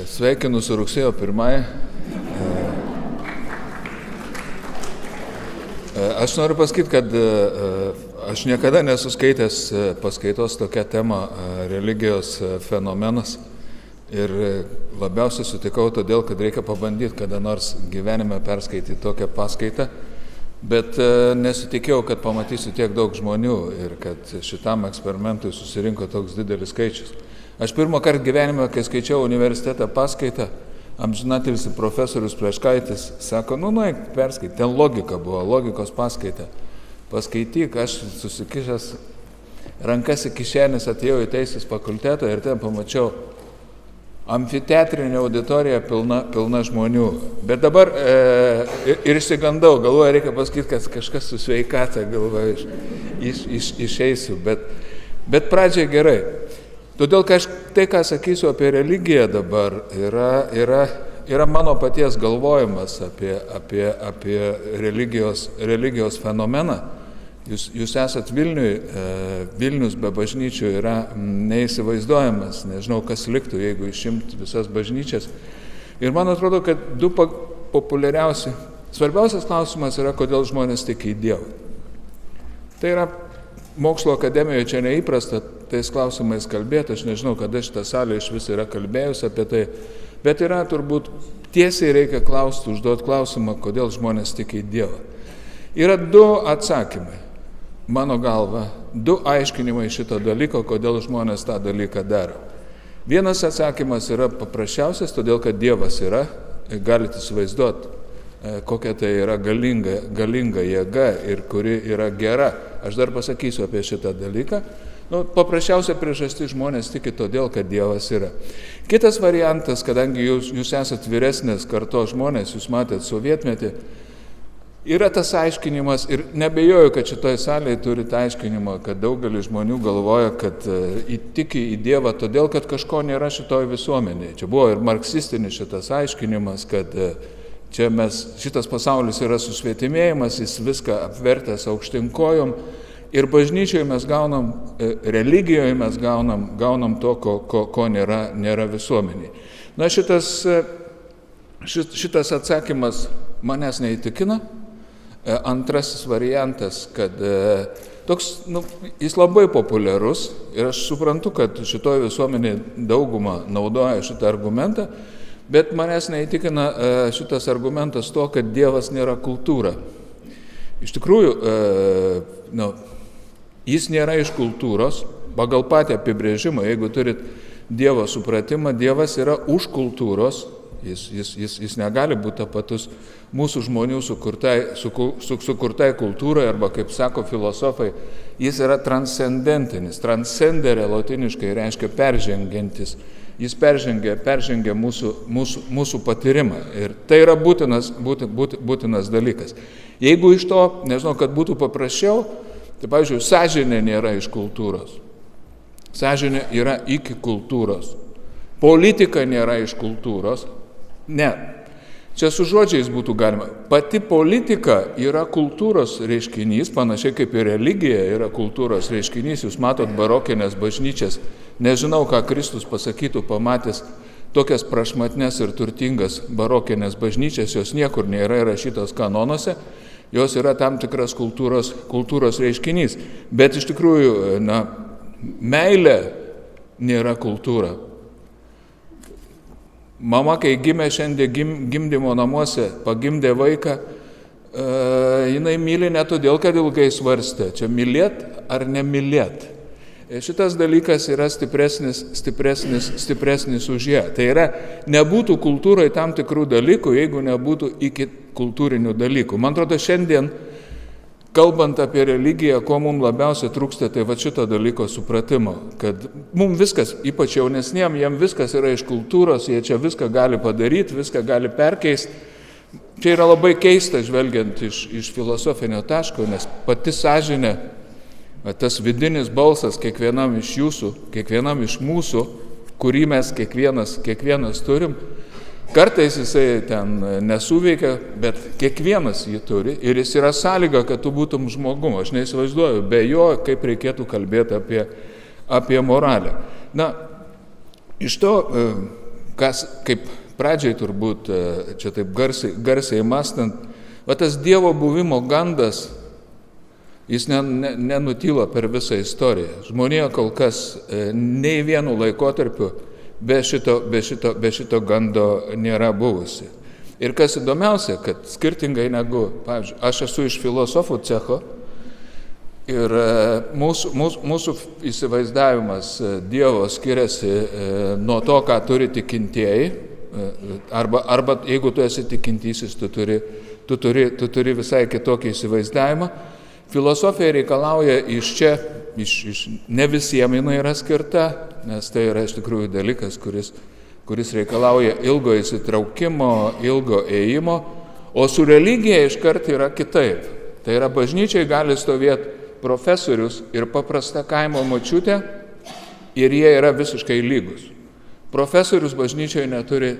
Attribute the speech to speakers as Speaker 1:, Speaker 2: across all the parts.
Speaker 1: Sveikinu su rugsėjo 1. Aš noriu pasakyti, kad aš niekada nesu skaitęs paskaitos tokią temą religijos fenomenas ir labiausiai sutikau todėl, kad reikia pabandyti kada nors gyvenime perskaityti tokią paskaitą, bet nesitikėjau, kad pamatysiu tiek daug žmonių ir kad šitam eksperimentui susirinko toks didelis skaičius. Aš pirmą kartą gyvenime, kai skaičiau universitete paskaitą, amžinatilsį profesorius Pleškaitis sako, nueik perskaityti, ten logika buvo, logikos paskaita. Paskaityk, aš susikišęs rankas į kišenės atėjau į teisės fakultetą ir ten pamačiau amfiteatrinė auditorija pilna žmonių. Bet dabar ir išsigandau, galvoju, reikia pasakyti, kad kažkas su sveikata, galvoju, išeisiu, bet pradžiai gerai. Todėl, kad tai, ką sakysiu apie religiją dabar, yra mano paties galvojimas apie religijos fenomeną. Jūs esat Vilniui, Vilnius be bažnyčių yra neįsivaizduojamas, nežinau, kas liktų, jeigu išimti visas bažnyčias. Ir man atrodo, kad du populiariausi, svarbiausias klausimas yra, kodėl žmonės tiki į Dievą. Tai yra mokslo akademijoje čia neįprasta tais klausimais kalbėti, aš nežinau, kada šitą salę iš vis yra kalbėjus apie tai, bet yra turbūt tiesiai reikia užduoti klausimą, kodėl žmonės tiki į Dievą. Yra du atsakymai, mano galva, du aiškinimai šito dalyko, kodėl žmonės tą dalyką daro. Vienas atsakymas yra paprasčiausias, todėl kad Dievas yra, galite įsivaizduoti, kokia tai yra galinga jėga ir kuri yra gera. Aš dar pasakysiu apie šitą dalyką. Paprasčiausia priežastis žmonės tiki todėl, kad Dievas yra. Kitas variantas, kadangi jūs esat vyresnės kartos žmonės, jūs matėt sovietmetį, yra tas aiškinimas ir nebejoju, kad šitoje salėje turite aiškinimą, kad daugelis žmonių galvoja, kad tiki į Dievą todėl, kad kažko nėra šitoje visuomenėje. Čia buvo ir marksistinis šitas aiškinimas, kad šitas pasaulis yra susvetimėjimas, jis viską apvertęs aukštyn kojom ir bažnyčioje mes gaunam, religijoje mes gaunam to, ko nėra visuomeniai. Na, šitas atsakymas manęs neįtikina. Antrasis variantas, kad toks, jis labai populiarus ir aš suprantu, kad šitoje visuomenėje dauguma naudoja šitą argumentą, bet manęs neįtikina šitas argumentas to, kad Dievas nėra kultūra. Iš tikrųjų, jis nėra iš kultūros, pagal patį apibrėžimą, jeigu turit Dievo supratimą, Dievas yra už kultūros, jis negali būti tapatus mūsų žmonių sukurtai kultūrai, arba, kaip sako filosofai, jis yra transcendentinis, transcendere lotiniškai reiškia peržengiantis. Jis peržengia mūsų patyrimą ir tai yra būtinas dalykas. Jeigu iš to, nežinau, kad būtų paprasčiau, tai, pavyzdžiui, sąžinė nėra iš kultūros. Sąžinė yra iki kultūros. Politika nėra iš kultūros. Ne. Čia su žodžiais būtų galima. Pati politika yra kultūros reiškinys, panašiai kaip ir religija yra kultūros reiškinys. Jūs matot barokinės bažnyčias. Nežinau, ką Kristus pasakytų, pamatęs tokias prašmatnes ir turtingas barokinės bažnyčias, jos niekur nėra įrašytos kanonuose, jos yra tam tikras kultūros reiškinys. Bet iš tikrųjų, meilė nėra kultūra. Mama, kai gimė šiandien gimdymo namuose, pagimdė vaiką, jinai myli ne todėl, kad ilgai svarstė, čia mylėt ar nemylėt. Šitas dalykas yra stipresnis už ją. Tai yra, nebūtų kultūrai tam tikrų dalykų, jeigu nebūtų iki kultūrinių dalykų. Man atrodo, šiandien, kalbant apie religiją, ko mums labiausiai trūksta, tai va šito dalyko supratimo, kad mums viskas, ypač jaunesniem, jiem viskas yra iš kultūros, jie čia viską gali padaryti, viską gali perkeisti. Čia yra labai keista, žvelgiant iš filosofinio taško, nes pati sąžinė, tas vidinis balsas kiekvienam iš jūsų, kiekvienam iš mūsų, kurį mes kiekvienas turim, kartais jisai ten nesuveikia, bet kiekvienas jį turi ir jis yra sąlyga, kad tu būtum žmogum. Aš neįsivaizduoju be jo, kaip reikėtų kalbėti apie moralę. Na, iš to, kas, kaip pradžiai turbūt, čia taip garsiai mąstant, va tas Dievo buvimo gandas, jis nenutylo per visą istoriją. Žmonija kol kas nei vienu laikotarpiu be šito gando nėra buvusi. Ir kas įdomiausia, kad skirtingai negu, pavyzdžiui, aš esu iš filosofų cecho ir mūsų įsivaizdavimas Dievo skiriasi nuo to, ką turi tikintieji, arba jeigu tu esi tikintysis, tu turi visai kitokį įsivaizdavimą. Filosofija reikalauja iš čia, ne visiems jinai yra skirta, nes tai yra iš tikrųjų dalykas, kuris reikalauja ilgo įsitraukimo, ilgo ėjimo, o su religija iškart yra kitaip. Tai yra bažnyčiai gali stovėti profesorius ir paprasta kaimo močiutė ir jie yra visiškai lygus. Profesorius bažnyčioje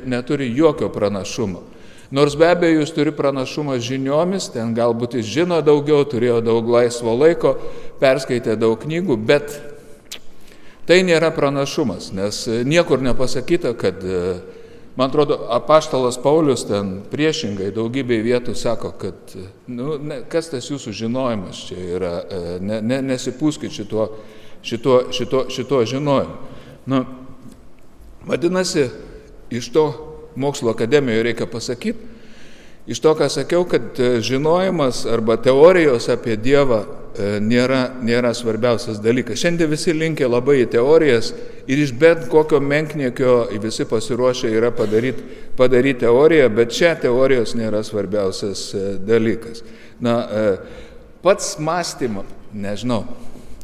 Speaker 1: neturi jokio pranašumo. Nors be abejo jis turi pranašumą žiniomis, ten galbūt jis žino daugiau, turėjo daug laisvo laiko, perskaitė daug knygų, bet tai nėra pranašumas, nes niekur nepasakyta, kad, man atrodo, apaštalas Paulius ten priešingai daugybėj vietų sako, kad kas tas jūsų žinojimas čia yra, nesipūskit šito žinojimu. Vadinasi, iš to mokslo akademijoje reikia pasakyti, iš to, ką sakiau, kad žinojimas arba teorijos apie Dievą nėra svarbiausias dalykas. Šiandien visi linkia labai į teorijas ir iš bet kokio menkniekio visi pasiruošę yra padaryti teoriją, bet čia teorijos nėra svarbiausias dalykas. Pats mąstymas, nežinau,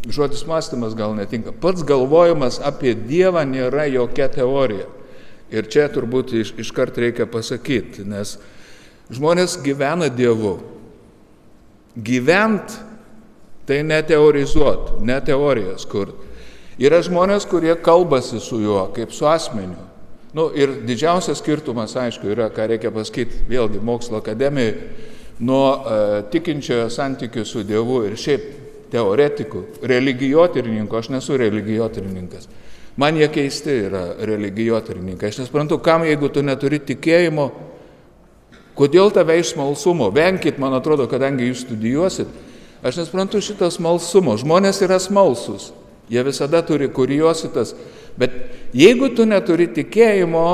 Speaker 1: žodis mąstymas gal netinka, pats galvojimas apie Dievą nėra jokia teorija. Ir čia turbūt iškart reikia pasakyti, nes žmonės gyvena Dievu. Gyvent tai ne teorizuot, ne teorijas kurt. Yra žmonės, kurie kalbasi su juo, kaip su asmeniu. Ir didžiausias skirtumas, aišku, yra, ką reikia pasakyti, vėlgi mokslo akademijai, nuo tikinčiojo santykių su Dievu ir šiaip teoretikų, religijotyrininkų, aš nesu religijotyrininkas. Man jie keisti yra religijotyrininkai. Aš nesuprantu, kam jeigu tu neturi tikėjimo, kodėl tave iš smalsumo, venkit, man atrodo, kadangi jūs studijuosit, aš nesuprantu šito smalsumo. Žmonės yra smalsus, jie visada turi kuriositas, bet jeigu tu neturi tikėjimo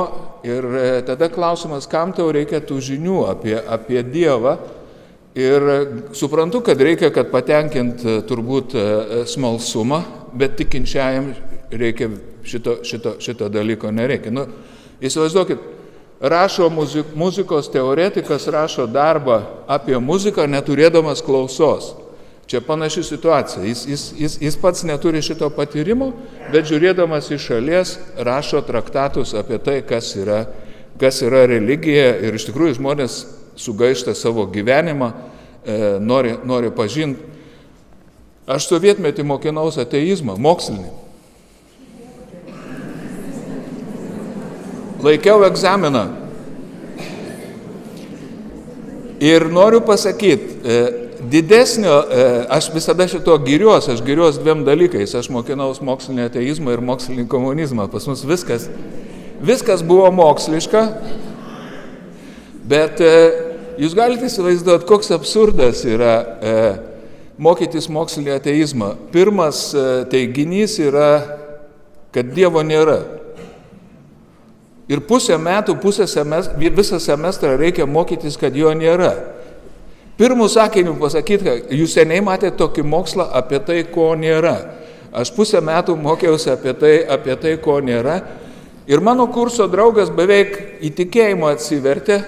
Speaker 1: ir tada klausimas, kam tau reikia tų žinių apie Dievą, ir suprantu, kad reikia, kad patenkint turbūt smalsumą, bet tikinčiajam reikia šito dalyko nereikia. Įsivaizduokit, rašo muzikos teoretikas, rašo darbą apie muziką neturėdamas klausos. Čia panaši situacija. Jis pats neturi šito patyrimo, bet žiūrėdamas iš šalies rašo traktatus apie tai, kas yra religija, ir iš tikrųjų žmonės sugaišta savo gyvenimą, nori pažinti. Aš sovietmetį mokinaus ateizmą, mokslinį. Laikiau egzaminą. Ir noriu pasakyti, didesnio, aš visada šito giriuos, aš giriuos dviem dalykais. Aš mokinaus mokslinį ateizmą ir mokslinį komunizmą. Pas mus viskas buvo moksliška, bet jūs galite įsivaizduoti, koks absurdas yra mokytis mokslinį ateizmą. Pirmas teiginys yra, kad Dievo nėra. Ir pusę metų, visą semestrą reikia mokytis, kad jo nėra. Pirmų sakinių pasakyti, kad jūs seniai matėte tokį mokslą apie tai, ko nėra. Aš pusę metų mokiausi apie tai, ko nėra. Ir mano kurso draugas beveik į tikėjimą atsivertė.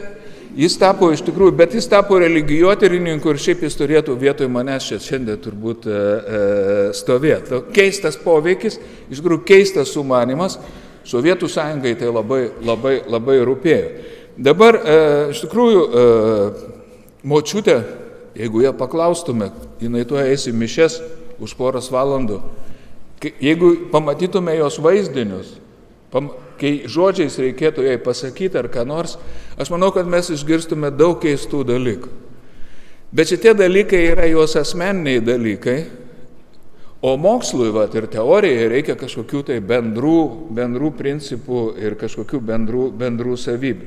Speaker 1: Jis tapo iš tikrųjų, bet jis tapo religijotyrininku ir šiaip jis turėtų vietoj manęs čia šiandien turbūt stovėti. Keistas poveikis, iš tikrųjų keistas sumanimas. Sovietų sąjungai tai labai rūpėjo. Dabar iš tikrųjų močiutė, jeigu ją paklaustume, jinai tuo eis į mišes už poros valandų. Jeigu pamatytume jos vaizdinius, kai žodžiais reikėtų jai pasakyti ar ką nors, aš manau, kad mes išgirstume daug keistų dalykų. Bet šitie dalykai yra jos asmeniniai dalykai, O mokslui ir teorijai reikia kažkokių tai bendrų principų ir kažkokių bendrų savybių.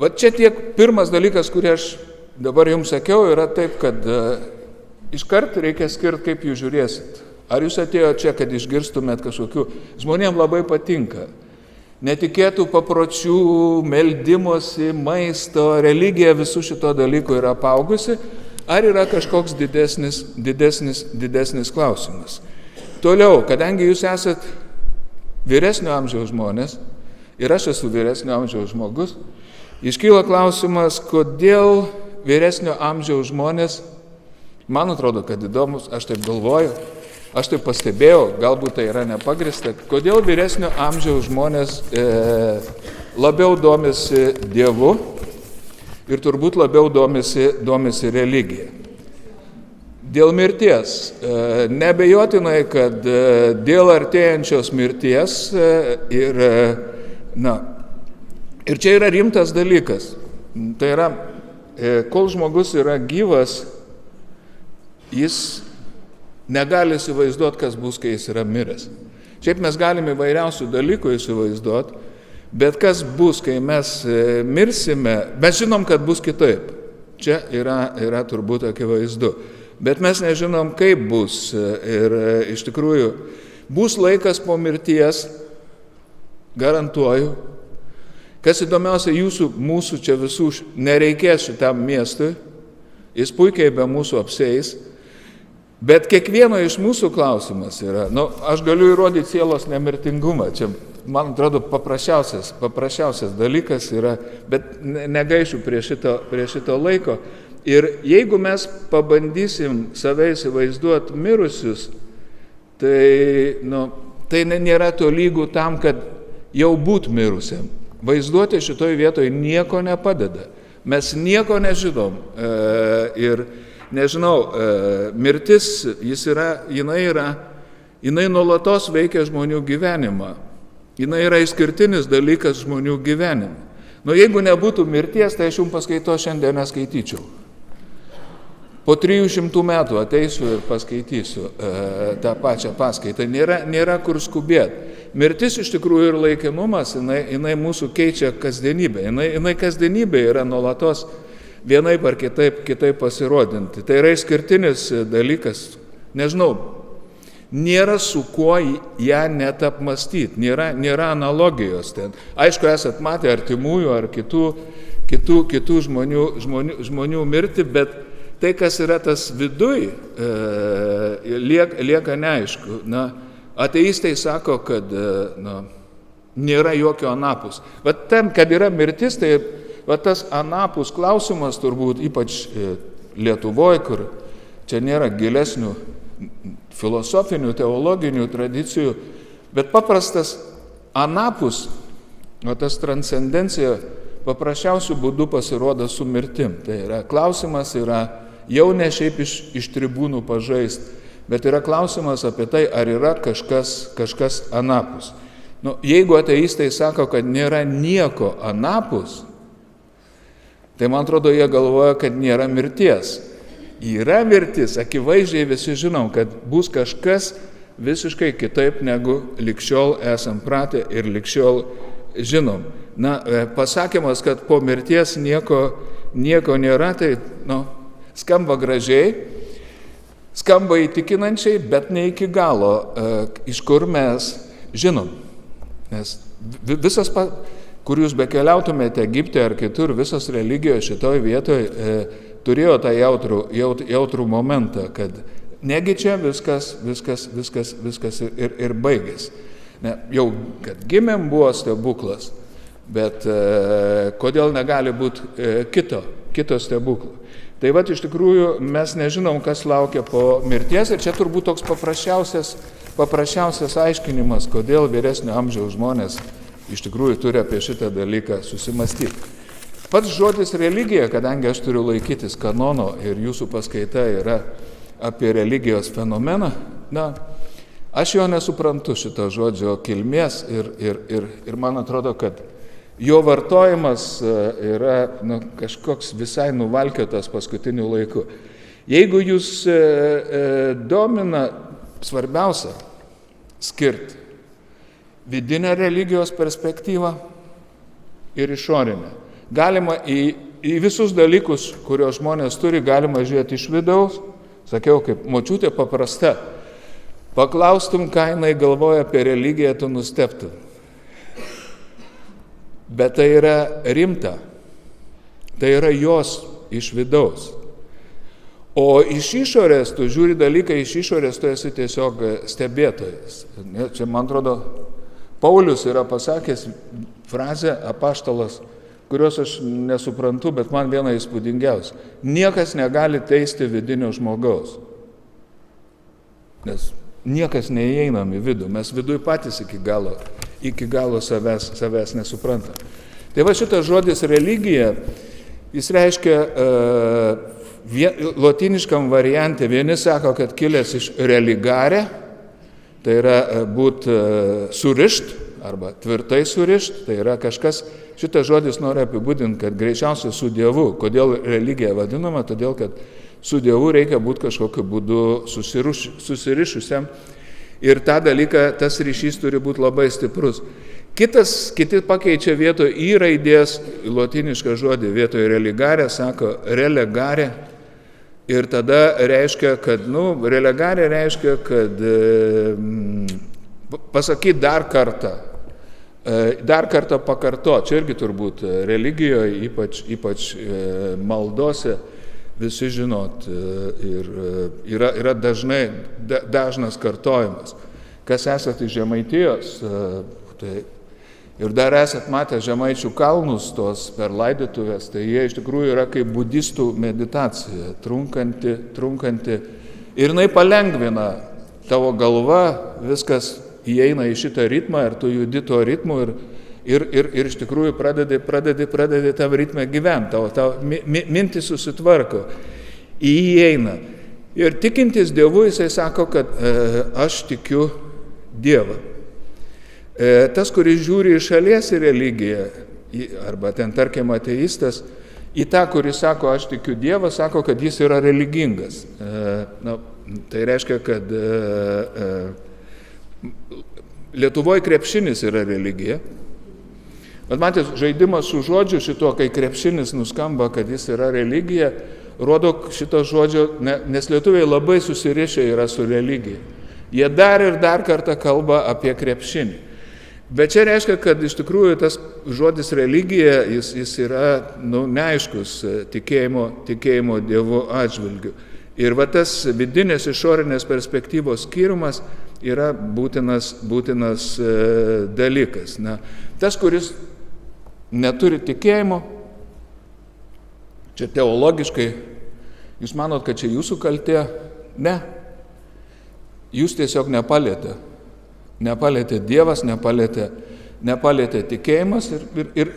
Speaker 1: Va čia tiek pirmas dalykas, kurį aš dabar jums sakiau, yra taip, kad iškart reikia skirti, kaip jūs žiūrėsit. Ar jūs atėjote čia, kad išgirstumėt kažkokių, žmonėms labai patinka. Netikėtų papročių, meldimosi, maisto, religija visų šito dalykų yra apaugusi, ar yra kažkoks didesnis klausimas. Toliau, kadangi jūs esat vyresnio amžiaus žmonės, ir aš esu vyresnio amžiaus žmogus, iškyla klausimas, kodėl vyresnio amžiaus žmonės, man atrodo, kad įdomus, aš taip galvoju, aš taip pastebėjau, galbūt tai yra nepagrįsta, kodėl vyresnio amžiaus žmonės labiau domisi Dievu ir turbūt labiau domisi religija. Dėl mirties. Neabejotinai, kad dėl artėjančios mirties ir čia yra rimtas dalykas. Tai yra, kol žmogus yra gyvas, jis negali įsivaizduoti, kas bus, kai jis yra miręs. Šiaip mes galime įvairiausių dalykų įsivaizduoti, bet kas bus, kai mes mirsime, mes žinom, kad bus kitaip. Čia yra turbūt akivaizdu. Bet mes nežinom, kaip bus. Ir iš tikrųjų, bus laikas po mirties, garantuoju. Kas įdomiausia, mūsų čia visų nereikės šitam miestui, jis puikiai be mūsų apsieis. Bet kiekvieno iš mūsų klausimas yra, aš galiu įrodyti sielos nemirtingumą, čia, man atrodo, paprasčiausias dalykas yra, bet negaišiu prie šito laiko. Ir jeigu mes pabandysim save įsivaizduoti mirusius, tai nėra to lygų tam, kad jau būt mirusiam. Vaizduoti šitoj vietoje nieko nepadeda. Mes nieko nežinom. Ir nežinau, mirtis, jinai nuolatos veikia žmonių gyvenimą. Jinai yra išskirtinis dalykas žmonių gyvenime. Jeigu nebūtų mirties, tai aš jums paskaitos šiandien neskaityčiau. Po 300 metų ateisiu ir paskaitysiu tą pačią paskaitą. Nėra kur skubėti. Mirtis iš tikrųjų ir laikinumas, jinai mūsų keičia kasdienybę. Jinai kasdienybė yra nuolatos vienaip ar kitaip pasirodinti. Tai yra išskirtinis dalykas. Nežinau, nėra su kuo ją net apmastyti, nėra analogijos ten. Aišku, esat matę artimųjų ar kitų žmonių mirti, bet tai, kas yra tas viduj, lieka neaišku. Ateistai sako, kad nėra jokio anapus. Ten, kad yra mirtis, tai tas anapus klausimas turbūt, ypač Lietuvoje, kur čia nėra gilesnių filosofinių, teologinių tradicijų, bet paprastas anapus, tas transcendencija paprasčiausių būdų pasirodo su mirtim. Tai yra klausimas yra jau ne šiaip iš tribūnų pažaist, bet yra klausimas apie tai, ar yra kažkas anapus. Jeigu ateistai sako, kad nėra nieko anapus, tai man atrodo, jie galvoja, kad nėra mirties. Yra mirtis, akivaizdžiai visi žinom, kad bus kažkas visiškai kitaip, negu likščiol esam pratę ir likščiol žinom. Pasakymas, kad po mirties nieko nėra, tai skamba gražiai, skamba įtikinančiai, bet ne iki galo, iš kur mes žinom. Nes visas, kur jūs bekeliautumėte Egipte ar kitur, visos religijos šitoj vietoje turėjo tą jautrų momentą, kad negi čia viskas ir baigės. Jau, kad gimėm, buvo stebuklas, bet kodėl negali būti kito stebuklo. Tai iš tikrųjų mes nežinom, kas laukia po mirties, ir čia turbūt toks paprasčiausias aiškinimas, kodėl vyresnio amžiaus žmonės iš tikrųjų turi apie šitą dalyką susimastyti. Pats žodis religija, kadangi aš turiu laikytis kanono ir jūsų paskaita yra apie religijos fenomeną, aš jo nesuprantu šito žodžio kilmės ir man atrodo, kad jo vartojimas yra kažkoks visai nuvalkiotas paskutiniu laiku. Jeigu jūs domina svarbiausia skirti vidinę religijos perspektyvą ir išorinę. Galima į visus dalykus, kuriuos žmonės turi, galima žiūrėti iš vidaus. Sakiau, kaip močiutė paprasta. Paklaustum, ką jinai galvoja apie religiją, tu nustebtum. Bet tai yra rimta. Tai yra jos iš vidaus. O iš išorės, tu žiūri dalyką iš išorės, tu esi tiesiog stebėtojas. Čia, man atrodo, Paulius yra pasakęs frazę, apaštalas, kurios aš nesuprantu, bet man viena įspūdingiausia. Niekas negali teisti vidinio žmogaus. Nes niekas neįeinam į vidų. Mes viduj patys iki galo savęs nesuprantam. Tai va šitas žodis religija, jis reiškia lotyniškam variante. Vieni sako, kad kilęs iš religare, tai yra būt surišt arba tvirtai surišt, tai yra kažkas. Šitas žodis nori apibūdinti, kad greičiausiai su Dievu. Kodėl religija vadinama? Todėl, kad su Dievu reikia būti kažkokiu būdu susirišusiam. Ir tą dalyką, tas ryšys turi būti labai stiprus. Kiti pakeičia vietoj į raidės lotynišką žodį, vietoj religare, sako relegare. Ir tada reiškia, kad, relegare reiškia, kad pasakyti dar kartą pakarto. Čia irgi turbūt religijoje, ypač maldose, visi žinot, ir yra dažnas kartojimas. Kas esate iš Žemaitijos, tai ir dar esat matę Žemaičių kalnus tos per laidotuvės, tai jie iš tikrųjų yra kaip budistų meditacija, trunkanti. Ir jinai palengvina tavo galva, viskas įeina į šitą ritmą ir tu judi tuo ritmu ir iš tikrųjų pradedi tam ritmę gyventi, tavo mintis susitvarko, įeina. Ir tikintis Dievu, jisai sako, kad aš tikiu Dievą. Tas, kuris žiūri iš šalies į religiją, arba ten tarkim ateistas, į tą, kuris sako, aš tikiu Dievą, sako, kad jis yra religingas. Tai reiškia, kad Lietuvoje krepšinis yra religija. Bet matėt, žaidimas su žodžiu šito, kai krepšinis nuskamba, kad jis yra religija, rodo šito žodžio, nes lietuviai labai susirišę yra su religija. Jie dar ir dar kartą kalba apie krepšinį. Bet čia reiškia, kad iš tikrųjų tas žodis religija, jis yra neaiškus tikėjimo Dievu atžvilgiu. Ir va tas vidinės išorinės perspektyvos skirimas yra būtinas dalykas. Tas, kuris neturi tikėjimo, čia teologiškai, jūs manot, kad čia jūsų kaltė? Ne. Jūs tiesiog nepalietė. Nepalietė Dievas, nepalietė tikėjimas ir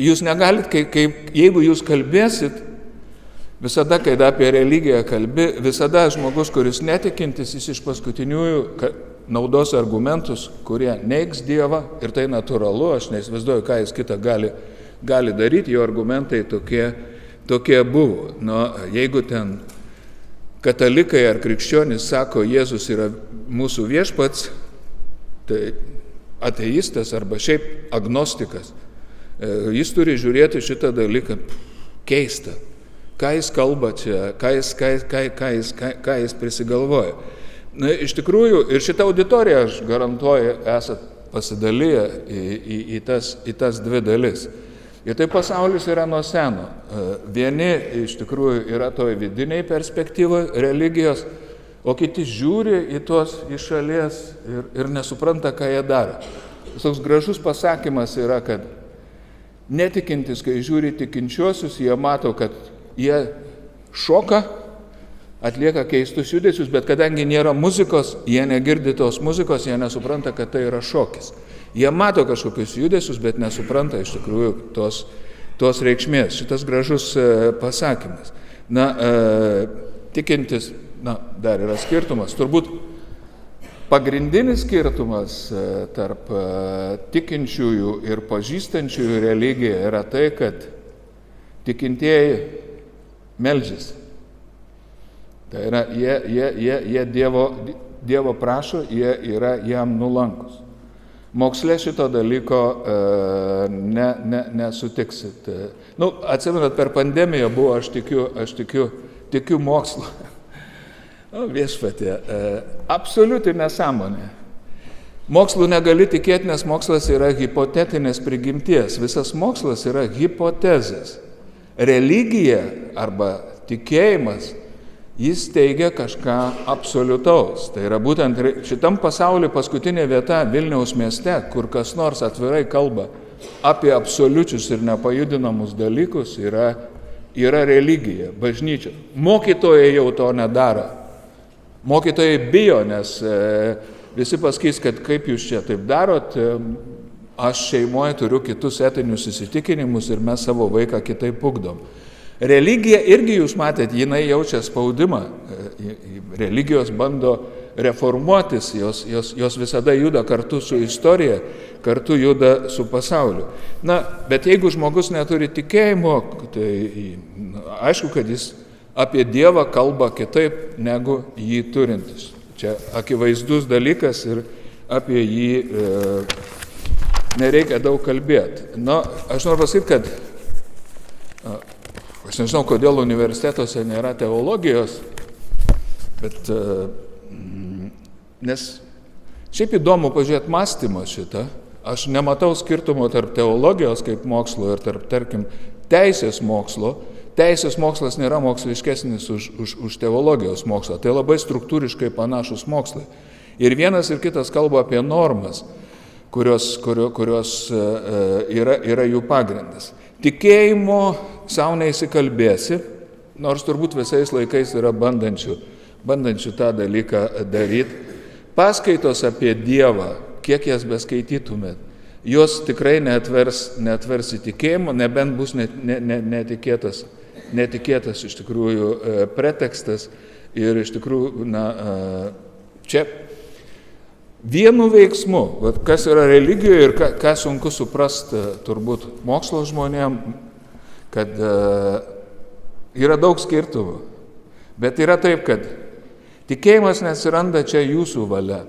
Speaker 1: jūs negalit, jeigu jūs kalbėsit, visada, kai apie religiją kalbi, visada žmogus, kuris netikintis, jis iš paskutiniųjų naudos argumentus, kurie neigs Dievą, ir tai natūralu, aš neįsivaizduoju, ką jis kitą gali daryti, jo argumentai tokie buvo. Jeigu ten katalikai ar krikščionys sako, Jėzus yra mūsų viešpats, tai ateistas arba šiaip agnostikas, jis turi žiūrėti šitą dalyką keistą. Ką jis kalba čia, ką jis prisigalvoja. Iš tikrųjų, ir šitą auditoriją, aš garantuoju, esat pasidalyję į tas dvi dalis. Ir tai pasaulis yra nuo seno. Vieni iš tikrųjų yra toj vidiniai perspektyvoje religijos, o kiti žiūri į šalies ir nesupranta, ką jie daro. Toks gražus pasakymas yra, kad netikintis, kai žiūri tikinčiuosius, jie mato, kad jie šoka, atlieka keistus judesius, bet kadangi nėra muzikos, jie negirdi tos muzikos, jie nesupranta, kad tai yra šokis. Jie mato kažkokius judesius, bet nesupranta iš tikrųjų tos reikšmės. Šitas gražus pasakymas. Tikintis, dar yra skirtumas. Turbūt pagrindinis skirtumas tarp tikinčiųjų ir pažįstančiųjų religiją yra tai, kad tikintieji meldžiasi. Tai yra, jie Dievo prašo, jie yra jam nulankus. Moksle šito dalyko nesutiksit. Atsimenat, per pandemiją buvo, aš tikiu mokslu. Viešpatie, absoliuti nesąmonė. Mokslu negali tikėti, nes mokslas yra hipotetinės prigimties. Visas mokslas yra hipotezės. Religija arba tikėjimas, jis teigia kažką absoliutaus. Tai yra būtent šitam pasauliu paskutinė vieta Vilniaus mieste, kur kas nors atvirai kalba apie absoliučius ir nepajudinamus dalykus, yra religija, bažnyčia. Mokytojai jau to nedaro. Mokytojai bijo, nes visi pasakys, kad kaip jūs čia taip darot, aš šeimoje turiu kitus etinius įsitikinimus ir mes savo vaiką kitaip ugdom. Religija irgi, jūs matėt, jinai jaučia spaudimą. Religijos bando reformuotis, jos visada juda kartu su istorija, kartu juda su pasauliu. Bet jeigu žmogus neturi tikėjimo, tai aišku, kad jis apie Dievą kalba kitaip negu jį turintis. Čia akivaizdus dalykas ir apie jį nereikia daug kalbėti. Aš noriu pasakyti, kad aš nežinau, kodėl universitetuose nėra teologijos, bet nes šiaip įdomu pažiūrėti mąstymą šitą. Aš nematau skirtumo tarp teologijos kaip mokslo ir tarp, tarkim, teisės mokslo. Teisės mokslas nėra moksliškesnis už teologijos mokslą. Tai labai struktūriškai panašus mokslai. Ir vienas ir kitas kalba apie normas, kurios yra jų pagrindas. Tikėjimo savo neįsikalbėsi, nors turbūt visais laikais yra bandančių tą dalyką daryti. Paskaitos apie Dievą, kiek jas beskaitytumėt, jos tikrai neatvers į tikėjimą, nebent bus netikėtas iš tikrųjų pretekstas ir iš tikrųjų, čia vienu veiksmu, kas yra religijoje ir ką sunku suprasti turbūt mokslo žmonėm, kad yra daug skirtumų, bet yra taip, kad tikėjimas neatsiranda čia jūsų valia.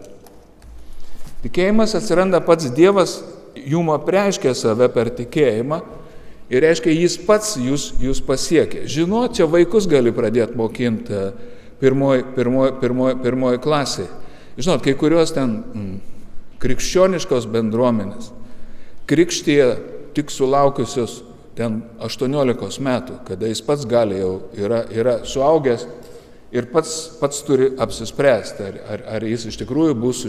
Speaker 1: Tikėjimas atsiranda pats Dievas, jum apreiškia save per tikėjimą ir reiškia, jis pats jūs pasiekia. Žinot, čia vaikus gali pradėti mokinti pirmoji klasė. Žinot, kai kurios ten krikščioniškos bendruomenės krikštyje tik sulaukusios ten 18 metų, kada jis pats gali jau yra suaugęs ir pats turi apsispręsti, ar jis iš tikrųjų bus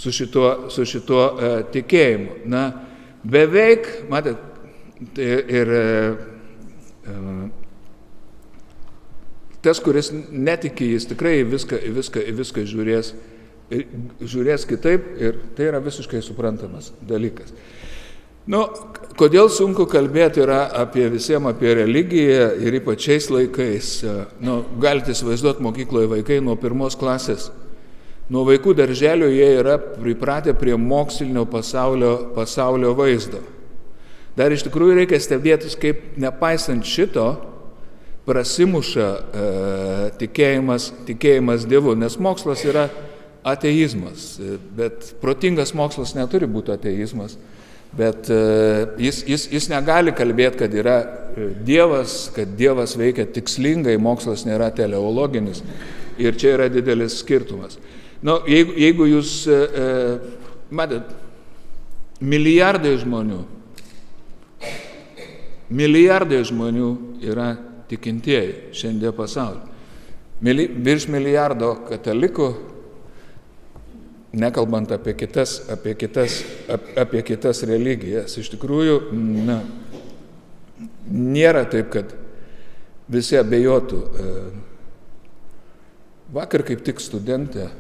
Speaker 1: su šituo tikėjimu. Beveik, matėt, ir tas, kuris netiki, jis tikrai viską žiūrės kitaip ir tai yra visiškai suprantamas dalykas. Kodėl sunku kalbėti yra apie religiją ir ypač šiais laikais. Galite įsivaizduoti mokykloje vaikai nuo 1 klasės. Nuo vaikų darželio jie yra pripratę prie mokslinio pasaulio vaizdo. Dar iš tikrųjų reikia stebėtis, kaip nepaisant šito prasimuša tikėjimas Dievu, nes mokslas yra ateizmas, bet protingas mokslas neturi būti ateizmas, bet jis negali kalbėti, kad yra Dievas, kad Dievas veikia tikslingai, mokslas nėra teleologinis ir čia yra didelis skirtumas. Jeigu jūs matėt, milijardai žmonių yra tikintieji šiandien pasaulyje. Virš milijardo katalikų, nekalbant apie kitas religijas. Iš tikrųjų, nėra taip, kad visi abejotų. Vakar kaip tik studentė,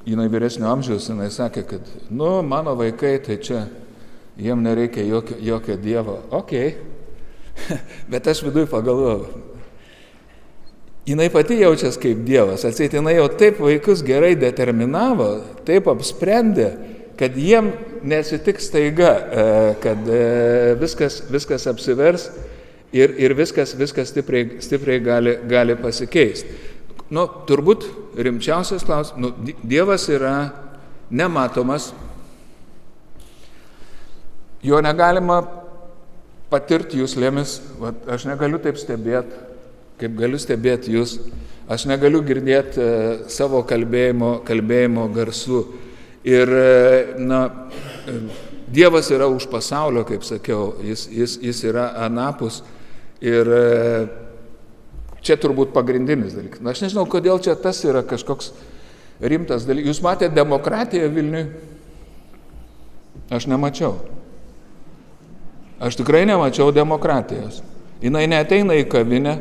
Speaker 1: jinai vyresnio amžiaus, jinai sakė, kad mano vaikai, tai čia jiem nereikia jokio Dievo. Okei. Bet aš viduj pagalvojau. Jinai pati jaučiasi kaip Dievas. Atseit, jinai jau taip vaikus gerai determinavo, taip apsprendė, kad jiem nesitiks staiga, kad viskas apsivers ir viskas stipriai gali pasikeisti. turbūt rimčiausias klausimas. Dievas yra nematomas. Jo negalima patirti jūslėmis. Aš negaliu taip stebėti, kaip galiu stebėti jūs. Aš negaliu girdėti savo kalbėjimo garsų. Ir, Dievas yra už pasaulio, kaip sakiau, jis yra anapus. Ir čia turbūt pagrindinis dalykas. Aš nežinau, kodėl čia tas yra kažkoks rimtas dalykas. Jūs matėte demokratiją Vilniui? Aš nemačiau. Aš tikrai nemačiau demokratijos. Jinai neateina į kavinę.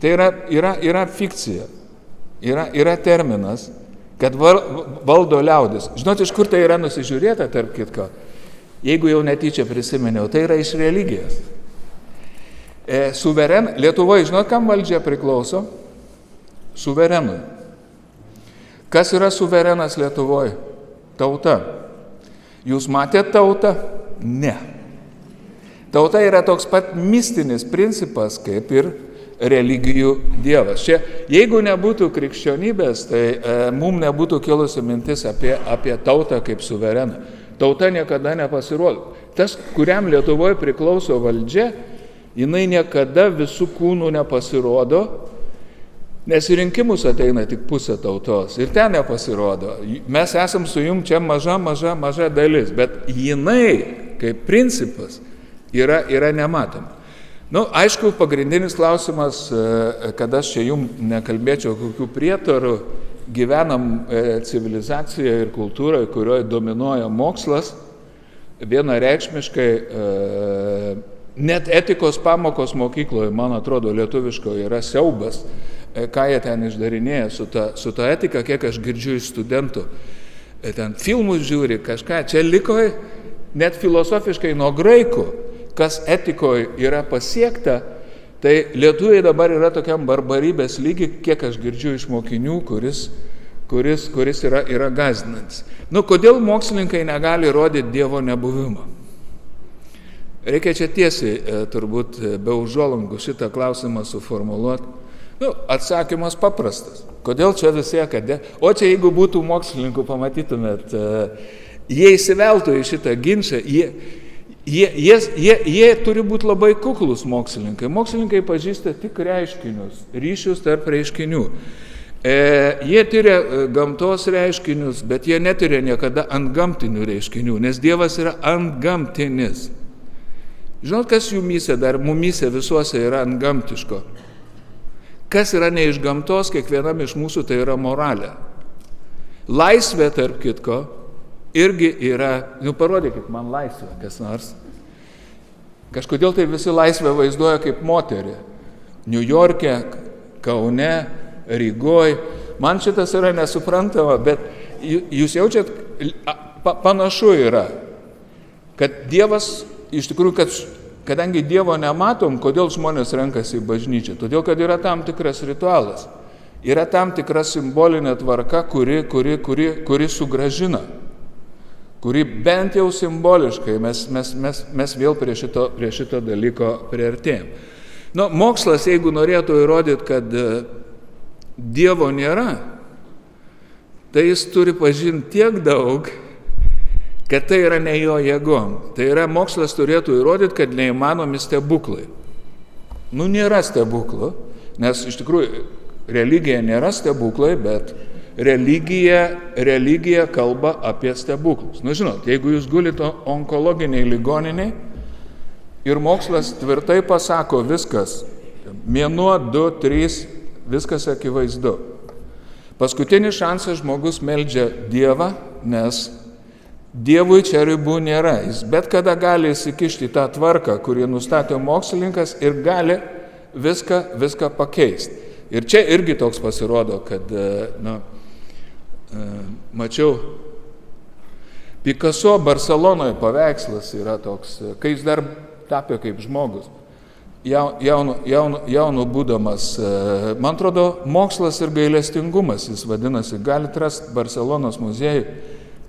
Speaker 1: Tai yra fikcija. Yra terminas, kad valdo liaudis. Žinot, iš kur tai yra nusižiūrėta, tarp kitko? Jeigu jau netyčia prisiminiau, tai yra iš religijos. Lietuvoje, žinot, kam valdžia priklauso? Suverenui. Kas yra suverenas Lietuvoje? Tauta. Jūs matėte tautą? Ne. Tauta yra toks pat mistinis principas, kaip ir religijų dievas. Čia, jeigu nebūtų krikščionybės, tai mums nebūtų kilusi mintis apie tautą kaip suvereną. Tauta niekada nepasirodo. Tas, kuriam Lietuvoje priklauso valdžia, jinai niekada visų kūnų nepasirodo, nes į rinkimus ateina tik pusė tautos ir ten nepasirodo. Mes esam su jum čia maža dalis, bet jinai kaip principas yra nematoma. Aišku, pagrindinis klausimas, kad aš čia jums nekalbėčiau kokių prietarų, gyvenam civilizacijoje ir kultūroje, kurioje dominuoja mokslas, vienareikšmiškai, net etikos pamokos mokykloje, man atrodo, lietuviškoje yra siaubas, ką jie ten išdarinėja su ta etika, kiek aš girdžiu iš studentų. Ten filmus žiūri, kažką, čia liko net filosofiškai nuo graikų. Kas etikoje yra pasiekta, tai lietuviai dabar yra tokiam barbarybės lygi, kiek aš girdžiu iš mokinių, kuris yra gąsdinantis. Kodėl mokslininkai negali rodyti Dievo nebuvimą? Reikia čia tiesiai, turbūt be užuolankų šitą klausimą suformuluoti. Atsakymas paprastas. Kodėl čia visi akademikai? O čia jeigu būtų mokslininkų, pamatytumėt, jie įsiveltų į šitą ginčą, Jie turi būti labai kuklus mokslininkai. Mokslininkai pažįsta tik reiškinius, ryšius tarp reiškinių. Jie tyria gamtos reiškinius, bet jie netyria niekada antgamtinių reiškinių, nes Dievas yra antgamtinis. Žinot, kas jumyse, dar mumyse visuose yra antgamtiško? Kas yra ne iš gamtos, kiekvienam iš mūsų tai yra moralė. Laisvė, tarp kitko, irgi yra, parodykit man laisvę, kas nors. Kažkodėl tai visi laisvę vaizduoja kaip moterį. Niujorke, Kaune, Rygoj. Man šitas yra nesuprantama, bet jūs jaučiat, panašu yra, kad Dievas, iš tikrųjų, kadangi Dievo nematom, kodėl žmonės renkasi į bažnyčią? Todėl, kad yra tam tikras ritualas. Yra tam tikra simbolinė tvarka, kuri sugrąžina. Kuri bent jau simboliškai mes vėl prie šito dalyko priartėjom. Mokslas, jeigu norėtų įrodyti, kad Dievo nėra, tai jis turi pažinti tiek daug, kad tai yra ne jo jėgom. Tai yra, mokslas turėtų įrodyti, kad neįmanomi stebuklai. Nėra stebuklų, nes iš tikrųjų religija nėra stebuklai, bet religija kalba apie stebuklus. Žinot, jeigu jūs gulite onkologiniai ligoniniai ir mokslas tvirtai pasako viskas, mėnuo, 2, 3, viskas akivaizdu. Paskutinis šansas žmogus meldžia Dievą, nes Dievui čia ribų nėra. Jis bet kada gali įsikišti tą tvarką, kurį nustatė mokslininkas ir gali viską pakeisti. Ir čia irgi toks pasirodo, kad, mačiau, Picasso Barcelonoje paveikslas yra toks, kai jis dar tapė kaip žmogus, jaunu būdamas, man atrodo, mokslas ir gailestingumas, jis vadinasi, galite rasti Barcelonos muziejui,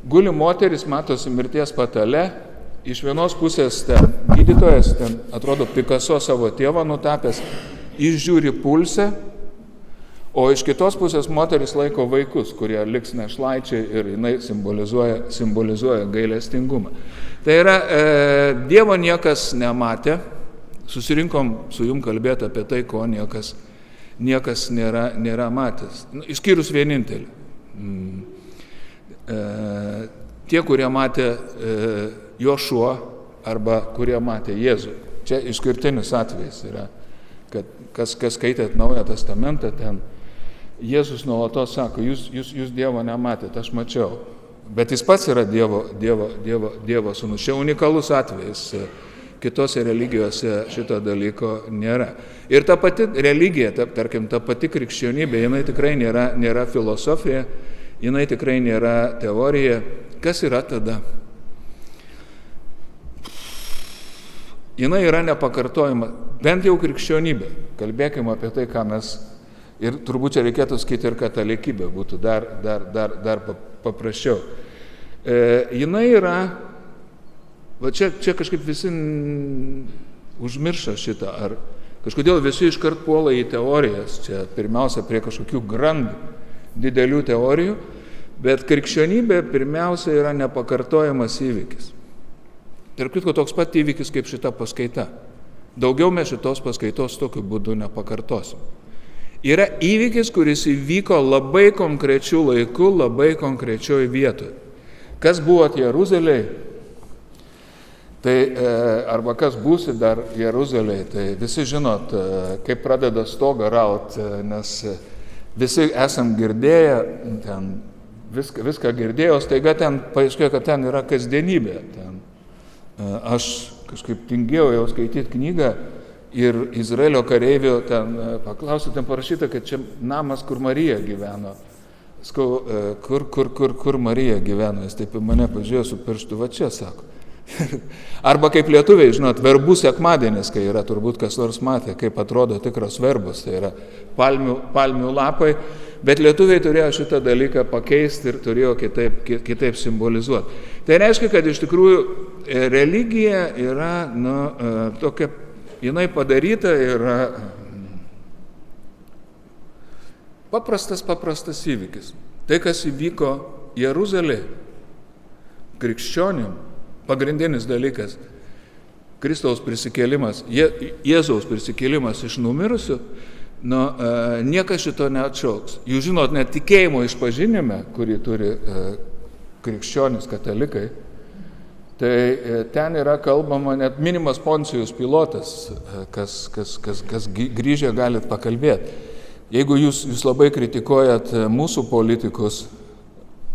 Speaker 1: guli moteris, matosi mirties patale, iš vienos pusės ten gydytojas, ten atrodo Picasso savo tėvą nutapęs, jis žiūri pulsę O iš kitos pusės moteris laiko vaikus, kurie liks našlaičiai ir jinai simbolizuoja gailestingumą. Tai yra, Dievo niekas nematė, susirinkom su jum kalbėti apie tai, ko niekas nėra matęs, išskyrus vienintelį. Tie, kurie matė Jošuą arba kurie matė Jėzų. Čia išskirtinis atvejis yra, kad kas skaitėt Naują Testamentą, ten Jėzus nuolatos sako, jūs Dievo nematėte, aš mačiau. Bet jis pats yra Dievo sūnus. Čia unikalus atvejis. Kitose religijose šito dalyko nėra. Ir ta pati religija, tarkim, ta pati krikščionybė, jinai tikrai nėra filosofija, jinai tikrai nėra teorija. Kas yra tada? Jinai yra nepakartojama, bent jau krikščionybė. Kalbėkime apie tai, ką mes... Ir turbūt čia reikėtų skaityti ir katalikybę, būtų dar paprasčiau. Jinai yra, va čia kažkaip visi užmiršta šitą, ar kažkodėl visi iškart puola į teorijas, čia pirmiausia prie kažkokių didelių teorijų, bet krikščionybė pirmiausia yra nepakartojamas įvykis. Tarp kitko toks pat įvykis kaip šita paskaita. Daugiau mes šitos paskaitos tokiu būdu nepakartosim. Yra įvykis, kuris įvyko labai konkrečių laikų, labai konkrečioj vietoje. Kas buvot Jeruzalėje, tai, arba kas būsit dar Jeruzalėje, tai visi žinot, kaip pradeda stogą raut, nes visi esam girdėję, ten viską girdėjau, staiga ten paaiškėjo, kad ten yra kasdienybė. Aš kažkaip tingėjau jau skaityti knygą, ir Izraelio kareivio ten paklausė, ten parašyta, kad čia namas, kur Marija gyveno. Skau, kur Marija gyveno, jis taip į mane pažiūrėjo su pirštu, va čia, sako. Arba kaip lietuviai, žinot, verbų sekmadienis, kai yra, turbūt kas nors matė, kaip atrodo tikros verbos, tai yra palmių lapai, bet lietuviai turėjo šitą dalyką pakeisti ir turėjo kitaip simbolizuoti. Tai reiškia, kad iš tikrųjų religija yra, tokia, jinai padaryta yra paprastas įvykis. Tai, kas įvyko Jeruzalėje, krikščionim, pagrindinis dalykas, Kristaus prisikėlimas, Jėzaus prisikėlimas iš numirusių, niekas šito neatšauks. Jūs žinot, net tikėjimo išpažinime, kurį turi krikščionis katalikai, tai ten yra kalbama, net minimas Poncijus Pilotas, kas grįžę galit pakalbėti. Jeigu jūs labai kritikuojat mūsų politikus,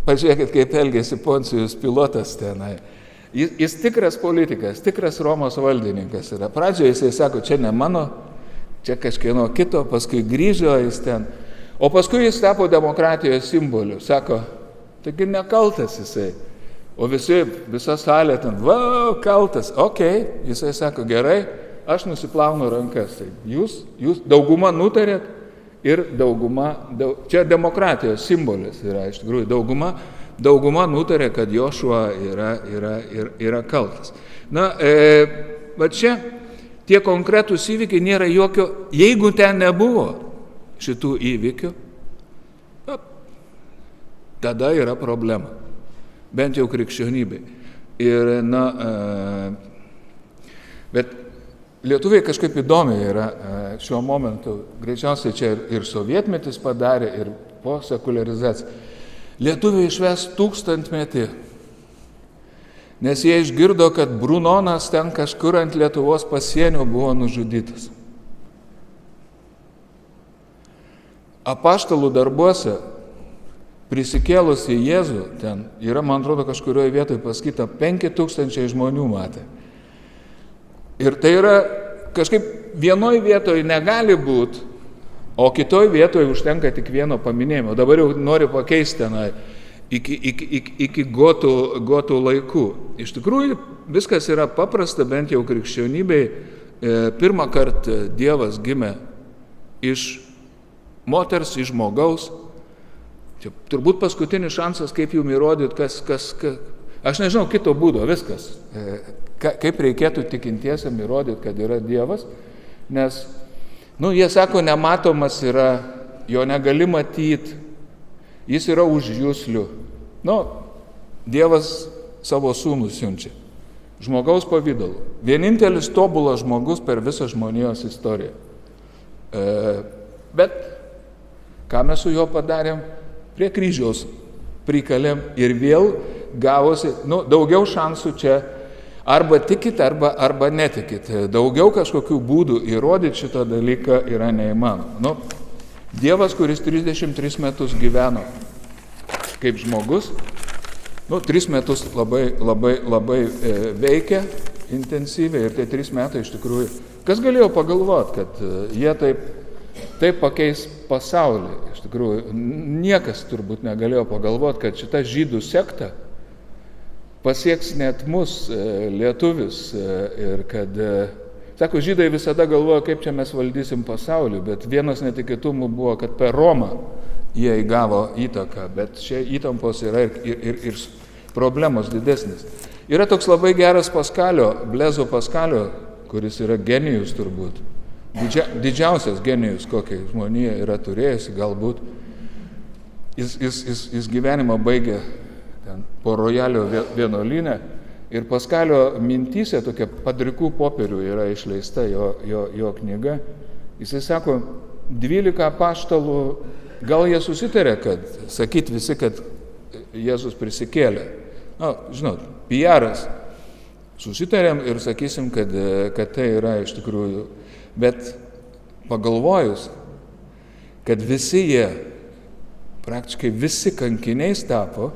Speaker 1: pažiūrėkit, kaip elgėsi Poncijus Pilotas tenai. Jis tikras politikas, tikras Romos valdininkas yra. Pradžioje jisai sako, čia ne mano, čia kažkieno kito, paskui grįžo jis ten. O paskui jis tapo demokratijos simboliu. Sako, taigi nekaltas jisai. O visa salė ten, kaltas, jisai sako, gerai, aš nusiplaunu rankas. Tai jūs dauguma nutarėt ir čia demokratijos simbolis yra, iš tikrųjų, dauguma nutarė, kad Jošua yra kaltas. Va čia tie konkretūs įvykiai nėra jokio, jeigu ten nebuvo šitų įvykių, tada yra problema. Bent jau krikščionybė. Ir, bet lietuviai kažkaip įdomiai yra šiuo momentu, greičiausiai čia ir sovietmetis padarė, ir po sekuliarizacija. Lietuviai išves 1000-metį, nes jie išgirdo, kad Brunonas ten kažkur ant Lietuvos pasienio buvo nužudytas. Apaštalų darbuose prisikėlus į Jėzų, ten yra, man atrodo, kažkurioje vietoje pasakyta, 5000 žmonių matė. Ir tai yra kažkaip vienoje vietoje negali būti, o kitoje vietoje užtenka tik vieno paminėjimo. Dabar jau noriu pakeisti tenai iki gotų laikų. Iš tikrųjų, viskas yra paprasta, bent jau krikščionybei. Pirmą kartą Dievas gimė iš moters, iš žmogaus. Čia turbūt paskutinis šansas, kaip jums įrodyti, kas. Aš nežinau kito būdo, viskas. Kaip reikėtų tikintiesiam įrodyti, kad yra Dievas, nes, jie sako, nematomas yra jo negali matyti, jis yra už juslių. Dievas savo sūnų siunčia. Žmogaus pavidalu. Vienintelis tobulas žmogus per visą žmonijos istoriją. Bet ką mes su juo padarėm? Prie kryžiaus prikalėm ir vėl gavosi, daugiau šansų čia arba tikit, arba netikit. Daugiau kažkokių būdų įrodyti šitą dalyką yra neįmanoma. Dievas, kuris 33 metus gyveno kaip žmogus, 3 metus labai veikia intensyviai ir tai 3 metai iš tikrųjų. Kas galėjo pagalvoti, kad jie taip pakeis pasaulį? Iš tikrųjų, niekas turbūt negalėjo pagalvoti, kad šita žydų sekta pasieks net mus, lietuvius, ir kad, sako, žydai visada galvoja, kaip čia mes valdysim pasaulį, bet vienas netikėtumų buvo, kad per Romą jie įgavo įtaką, bet čia įtampos yra ir problemos didesnis. Yra toks labai geras Blezo Paskalio, kuris yra genijus turbūt, didžiausias genijus, kokį žmonija yra turėjusi, galbūt. Jis gyvenimą baigė po Rojalio vienuolyne ir Paskalio mintyse tokia padrikų popierių yra išleista jo knyga. Jisai sako, 12 apaštalų, gal jie susitarė, kad sakyt visi, kad Jėzus prisikėlė. Žinot, PR'as. Susitarėm ir sakysim, kad tai yra iš tikrųjų. Bet pagalvojus, kad visi jie, praktiškai visi kankiniais tapo,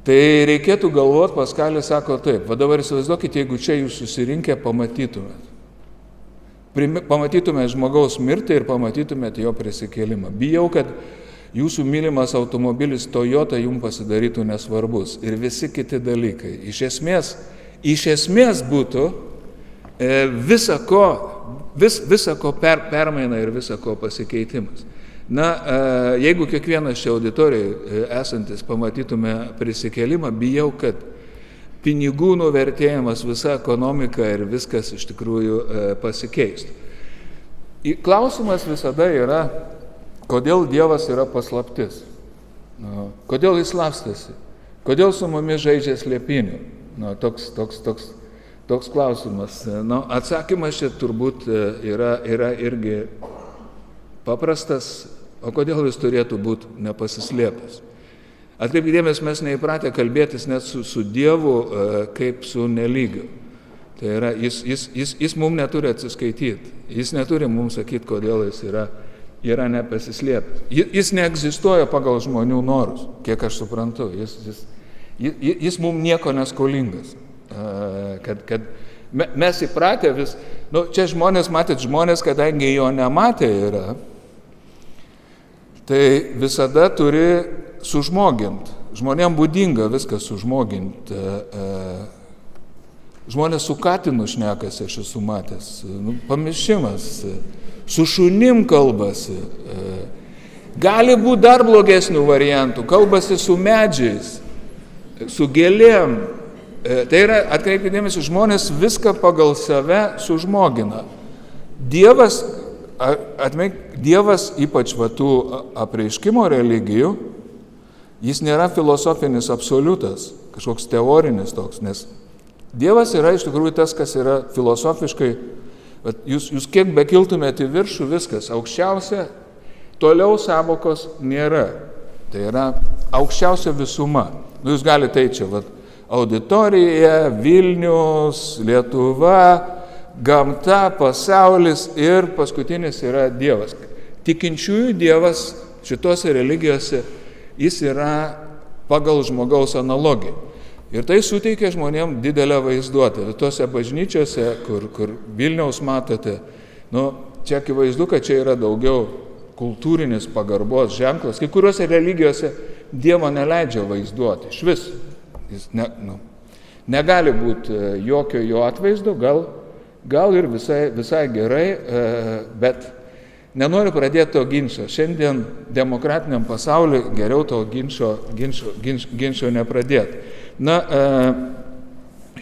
Speaker 1: tai reikėtų galvoti, Paskalis sako taip, va dabar įsivaizduokit, jeigu čia jūs susirinkę pamatytumėt. Pamatytumėt žmogaus mirtį ir pamatytumėt jo prisikėlimą. Bijau, kad jūsų mylimas automobilis Toyota jums pasidarytų nesvarbus ir visi kiti dalykai. Iš esmės būtų visa ko permaina ir visa ko pasikeitimas. Jeigu kiekvienas čia auditorijai esantis pamatytume prisikėlimą, bijau, kad pinigų nuvertėjimas, visa ekonomika ir viskas iš tikrųjų pasikeistų. Klausimas visada yra, kodėl Dievas yra paslaptis? Kodėl jis slapstasi? Kodėl su mumis žaidžia slėpinių? Toks klausimas. Atsakymas čia turbūt yra irgi paprastas, o kodėl jis turėtų būti nepasislėpęs? Atkreipkite dėmesį, mes neįpratę kalbėtis net su Dievu kaip su nelygiu. Tai yra, jis mums neturi atsiskaityti, jis neturi mums sakyti, kodėl jis yra nepasislėpęs. Jis neegzistuoja pagal žmonių norus, kiek aš suprantu. Jis mums nieko neskolingas. Kad mes įpratę vis, čia žmonės, kadangi jo nematė yra, tai visada turi sužmoginti. Žmonėm būdinga viską sužmoginti. Žmonės su katinu šnekasi, aš esu matęs. Pamišimas. Su šunim kalbasi. Gali būti dar blogesnių variantų. Kalbasi su medžiais, su gėlėm. Tai yra, atkreipkite dėmesį, žmonės viską pagal save sužmogina. Dievas, ypač tų apreiškimo religijų, jis nėra filosofinis absoliutas, kažkoks teorinis toks, nes Dievas yra iš tikrųjų tas, kas yra filosofiškai, jūs kiek bekiltumėte į viršų, viskas, aukščiausia, toliau savokos nėra. Tai yra aukščiausia visuma. Jūs galite eiti čia, auditorija, Vilnius, Lietuva, gamta, pasaulis ir paskutinis yra Dievas. Tikinčiųjų Dievas šitose religijose, jis yra pagal žmogaus analogiją. Ir tai suteikia žmonėm didelę vaizduotę. Tose bažnyčiose, kur Vilniaus matote, čia akivaizdu, kad čia yra daugiau kultūrinis pagarbos ženklas. Kai kuriuose religijose Dievo neleidžia vaizduoti. Iš vis. Jis negali būti jokio jo atvaizdo, gal ir visai gerai, bet nenoriu pradėti to ginčo. Šiandien demokratiniam pasauliu geriau to ginčo nepradėti.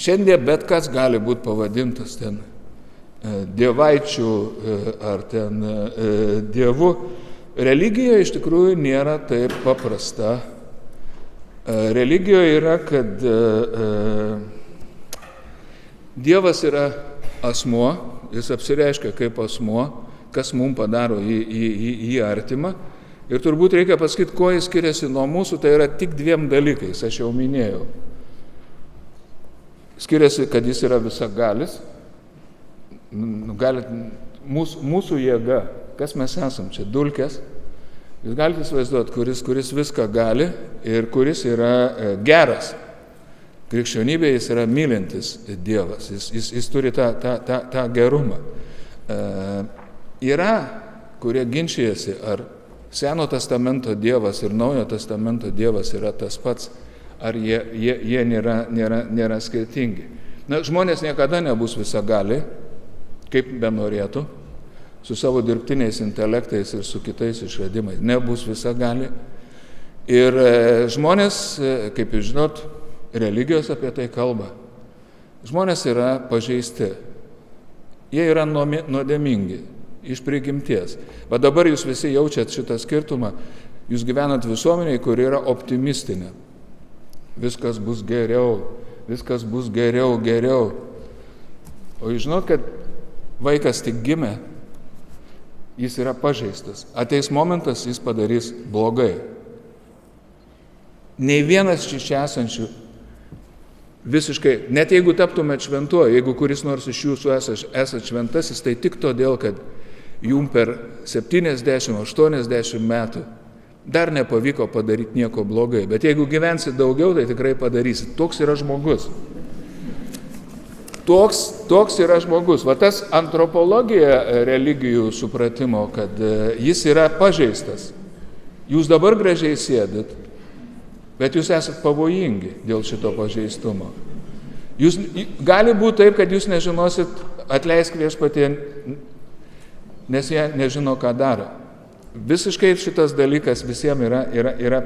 Speaker 1: Šiandien bet kas gali būti pavadintas ten dievaičių ar ten dievu, religija iš tikrųjų nėra taip paprasta. Religijoje yra, kad Dievas yra asmuo, jis apsireiškia kaip asmuo, kas mums padaro jį artimą. Ir turbūt reikia pasakyti, kuo jis skiriasi nuo mūsų, tai yra tik 2 dalykais, aš jau minėjau. Skiriasi, kad jis yra visagalis, mūsų jėga, kas mes esam čia, dulkės. Jūs galite įsivaizduoti, kuris viską gali ir kuris yra geras. Krikščionybėje jis yra mylintis Dievas, jis turi tą gerumą. Yra, kurie ginčijasi, ar Seno testamento Dievas ir Naujo testamento Dievas yra tas pats, ar jie nėra skirtingi. Na, žmonės niekada nebus visagali, kaip benorėtų, su savo dirbtiniais intelektais ir su kitais išradimais. Nebus visagali. Ir žmonės, kaip jūs žinot, religijos apie tai kalba. Žmonės yra pažeisti. Jie yra nuodėmingi iš prigimties. Bet dabar jūs visi jaučiat šitą skirtumą. Jūs gyvenat visuomenėje, kur yra optimistinė. Viskas bus geriau, viskas bus geriau. O jūs žinot, kad vaikas tik gimė, jis yra pažeistas. Ateis momentas, jis padarys blogai. Nei vienas čia esančių visiškai, net jeigu taptumėt šventuoju, jeigu kuris nors iš jūsų esat šventasis, tai tik todėl, kad jums per 70-80 metų dar nepavyko padaryti nieko blogai. Bet jeigu gyvensit daugiau, tai tikrai padarysit. Toks yra žmogus. Toks yra žmogus. Va tas antropologija religijų supratimo, kad jis yra pažeistas. Jūs dabar gražiai sėdit, bet jūs esat pavojingi dėl šito pažeistumo. Gali būti taip, kad jūs nežinosit, atleisk viešpatie, nes jie nežino, ką daro. Visiškai šitas dalykas visiems yra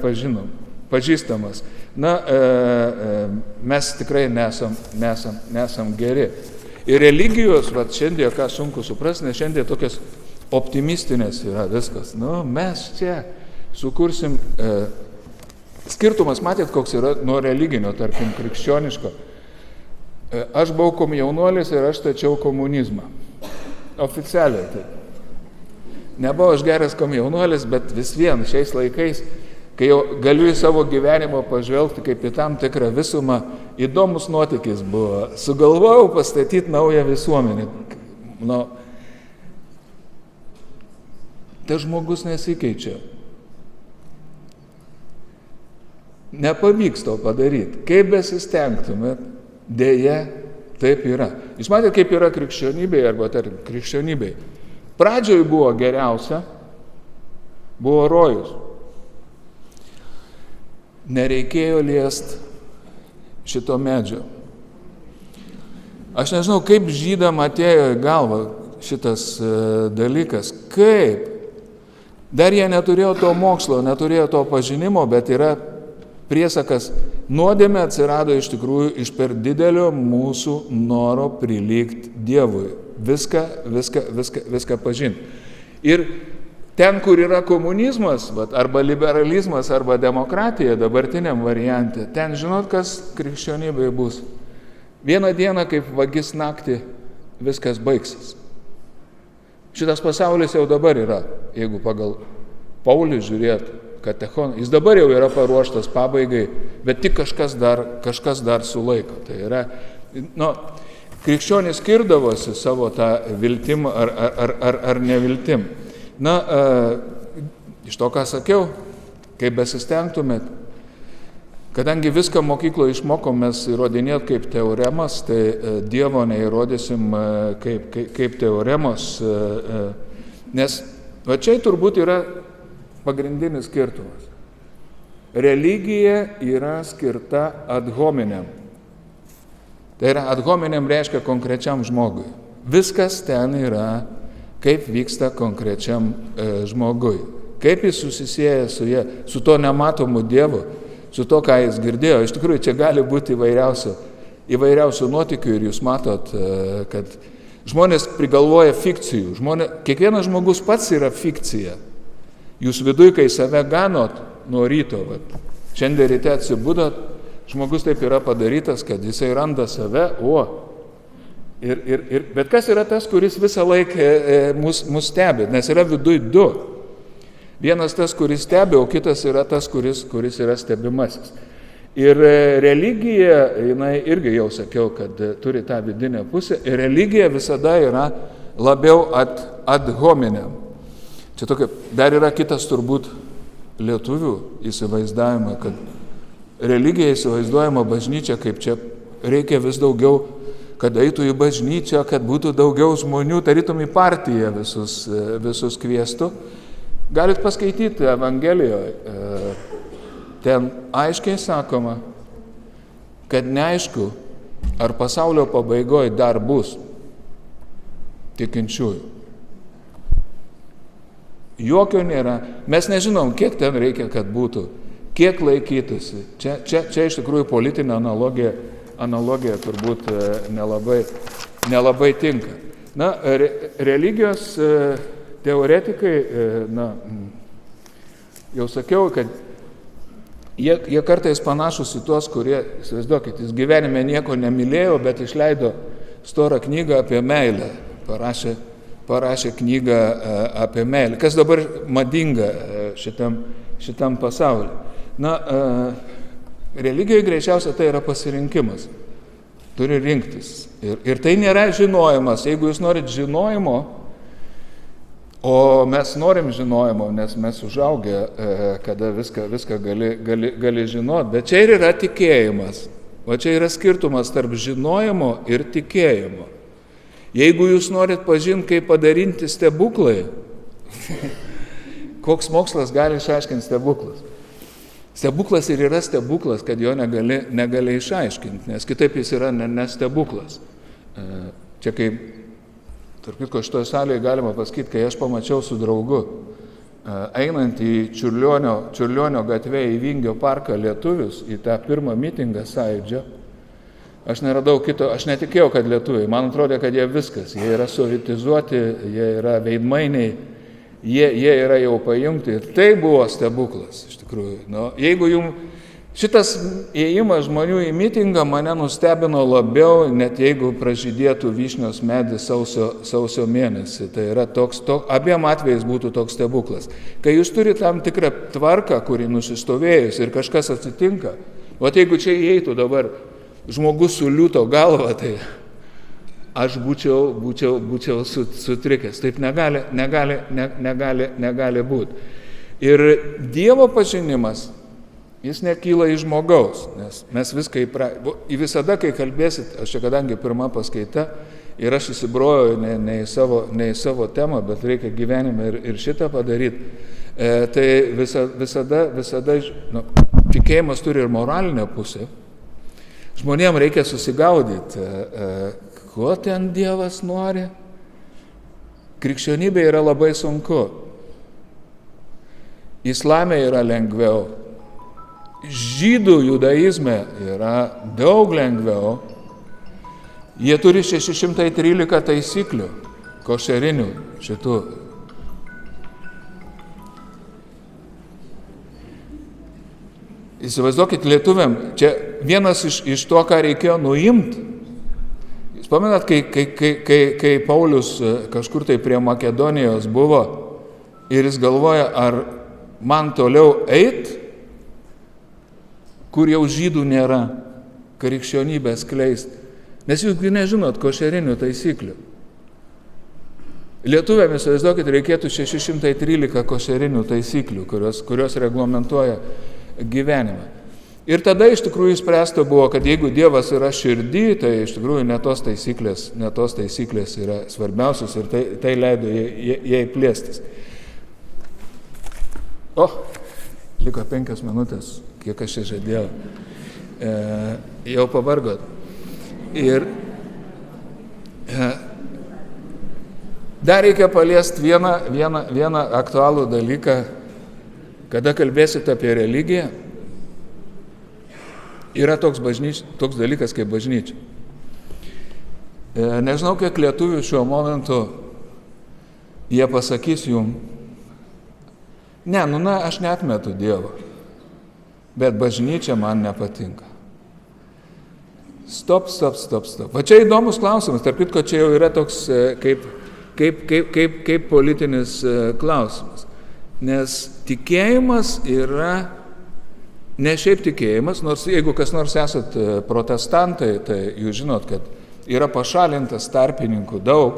Speaker 1: pažįstamas. Na, mes tikrai nesam geri. Ir religijos, šiandien, ką sunku suprasti, nes šiandien tokios optimistinės yra viskas. Nu, mes čia sukursim... Skirtumas, matėt, koks yra nuo religinio, tarkim, krikščioniško. Aš buvau komjaunuolis ir aš stačiau komunizmą. Oficialiai tai. Nebuvau aš geras komjaunuolis, bet vis vien šiais laikais, kai jau galiu į savo gyvenimą pažvelgti kaip į tam tikrą visumą, įdomus nuotykis buvo. Sugalvojau pastatyti naują visuomenę. Nu, tas žmogus nesikeičia. Nepavyks to padaryti. Kaip besistengtumėt, dėja, taip yra. Jūs matėte, kaip yra krikščionybėje arba krikščionybėje. Pradžioje buvo geriausia, buvo rojus. Nereikėjo liest šito medžio. Aš nežinau, kaip žydam atėjo į galvą šitas dalykas. Kaip? Dar jie neturėjo to mokslo, neturėjo to pažinimo, bet yra priesakas, nuodėmė atsirado iš tikrųjų iš per didelio mūsų noro prilygti Dievui. Viską pažinti. Ir ten, kur yra komunizmas, arba liberalizmas, arba demokratija dabartiniam variante, ten žinot, kas krikščionybėje bus. Vieną dieną, kaip vagis naktį, viskas baigsis. Šitas pasaulis jau dabar yra, jeigu pagal Paulių žiūrėt, katechon, jis dabar jau yra paruoštas pabaigai, bet tik kažkas dar sulaiko. Tai yra, krikščionys skirdavosi savo tą viltim ar neviltim. Na, iš to, ką sakiau, kaip besistengtumėt, kadangi viską mokykloje išmokom mes įrodinėt kaip teoremas, tai Dievo neįrodysim kaip teoremos, nes va čia turbūt yra pagrindinis skirtumas. Religija yra skirta ad hominem. Tai yra ad hominem reiškia konkrečiam žmogui. Viskas ten yra, kaip vyksta konkrečiam žmogui. Kaip jis susisieja su to nematomu Dievu, su to, ką jis girdėjo. Iš tikrųjų, čia gali būti įvairiausių nuotykių ir jūs matot, kad žmonės prigalvoja fikcijų. Kiekvienas žmogus pats yra fikcija. Jūs viduj, kai save ganot nuo ryto, šiandien ryte atsibudot, žmogus taip yra padarytas, kad jisai randa save, bet kas yra tas, kuris visą laiką mus stebi, nes yra viduj du. Vienas tas, kuris stebi, o kitas yra tas, kuris yra stebimasis. Ir religija, jinai irgi jau sakiau, kad turi tą vidinę pusę, ir religija visada yra labiau ad hominem. Čia tokia, dar yra kitas turbūt lietuvių įsivaizdavimą, kad religija įsivaizduojama bažnyčia, kaip čia reikia vis daugiau, kad eitų į bažnyčią, kad būtų daugiau žmonių, tarytum į partiją visus kviestų. Galit paskaityti Evangelijoje, ten aiškiai sakoma, kad neaišku, ar pasaulio pabaigoje dar bus tikinčiųjų. Jokio nėra. Mes nežinom, kiek ten reikia, kad būtų, kiek laikytųsi. Čia iš tikrųjų politinė analogija turbūt nelabai tinka. Na, religijos teoretikai, jau sakiau, kad jie kartais panašus į tuos, kurie, įsivaizduokit, jis gyvenime nieko nemylėjo, bet išleido storą knygą apie meilę. Parašė knygą apie meilę. Kas dabar madinga šitam pasauliu? Na, religijoje greičiausia tai yra pasirinkimas. Turi rinktis. Ir tai nėra žinojimas. Jeigu jūs norit žinojimo, o mes norim žinojimo, nes mes užaugę, kada viską gali žinot, bet čia ir yra tikėjimas. O čia yra skirtumas tarp žinojimo ir tikėjimo. Jeigu jūs norit pažinti, kaip padarinti stebuklai, koks mokslas gali išaiškinti stebuklas? Stebuklas ir yra stebuklas, kad jo negali išaiškinti, nes kitaip jis yra ne stebuklas. Čia kaip, tarp kitko, šitoje salėje galima pasakyti, kai aš pamačiau su draugu, einant į Čiurlionio gatvę į Vingio parką lietuvius, į tą pirmą mitingą Sąjūdžio, aš neradau kito, aš netikėjau, kad lietuviai, man atrodė, kad jie viskas, jie yra sovietizuoti, jie yra veidmainiai, jie yra jau paimti ir tai buvo stebuklas, iš tikrųjų. Jeigu šitas įėjimas žmonių į mitingą mane nustebino labiau, net jeigu pražydėtų vyšnios medis sausio mėnesį, tai yra abiem atvejais būtų toks stebuklas. Kai jūs turite tam tikrą tvarką, kuri nusistovėjus ir kažkas atsitinka, o jeigu čia įeitų dabar žmogus su liūto galva, tai aš būčiau sutrikęs. Taip negali būti. Ir Dievo pažinimas, jis nekyla iš žmogaus, nes mes viską visada, kai kalbėsit, aš čia kadangi pirma paskaita ir aš įsibrojau ne į savo temą, bet reikia gyvenime ir šitą padaryti, tai visada tikėjimas turi ir moralinę pusę. Žmonėms reikia susigaudyti, ko ten Dievas nori. Krikščionybė yra labai sunku. Islame yra lengviau. Žydų judaizme yra daug lengviau. Jie turi 613 taisyklių, košerinių šitų. Įsivaizduokit lietuviam, čia vienas iš to, ką reikėjo nuimti. Jūs pamenat, kai Paulius kažkur tai prie Makedonijos buvo ir jis galvoja, ar man toliau eit, kur jau žydų nėra, krikščionybės skleisti. Nes jūs nežinot košerinių taisyklių. Lietuviam, įsivaizduokit, reikėtų 613 košerinių taisyklių, kurios reglamentuoja gyvenimą. Ir tada iš tikrųjų spręsta buvo, kad jeigu Dievas yra širdį, tai iš tikrųjų ne tos taisyklės yra svarbiausios ir tai leido jai plėstis. Liko 5 minutės, kiek aš čia žadėjau. Jau pavargot. Ir dar reikia paliesti vieną aktualų dalyką. Kada kalbėsite apie religiją, yra toks dalykas kaip bažnyčia. Nežinau, kiek lietuvių šiuo momentu jie pasakys jums, Ne, aš neatmetu Dievo, bet bažnyčia man nepatinka. Stop. Va čia įdomus klausimas, tarp kitko čia jau yra toks kaip politinis klausimas. Nes tikėjimas yra ne šiaip tikėjimas, nors jeigu kas nors esat protestantai, tai jūs žinot, kad yra pašalintas tarpininkų daug,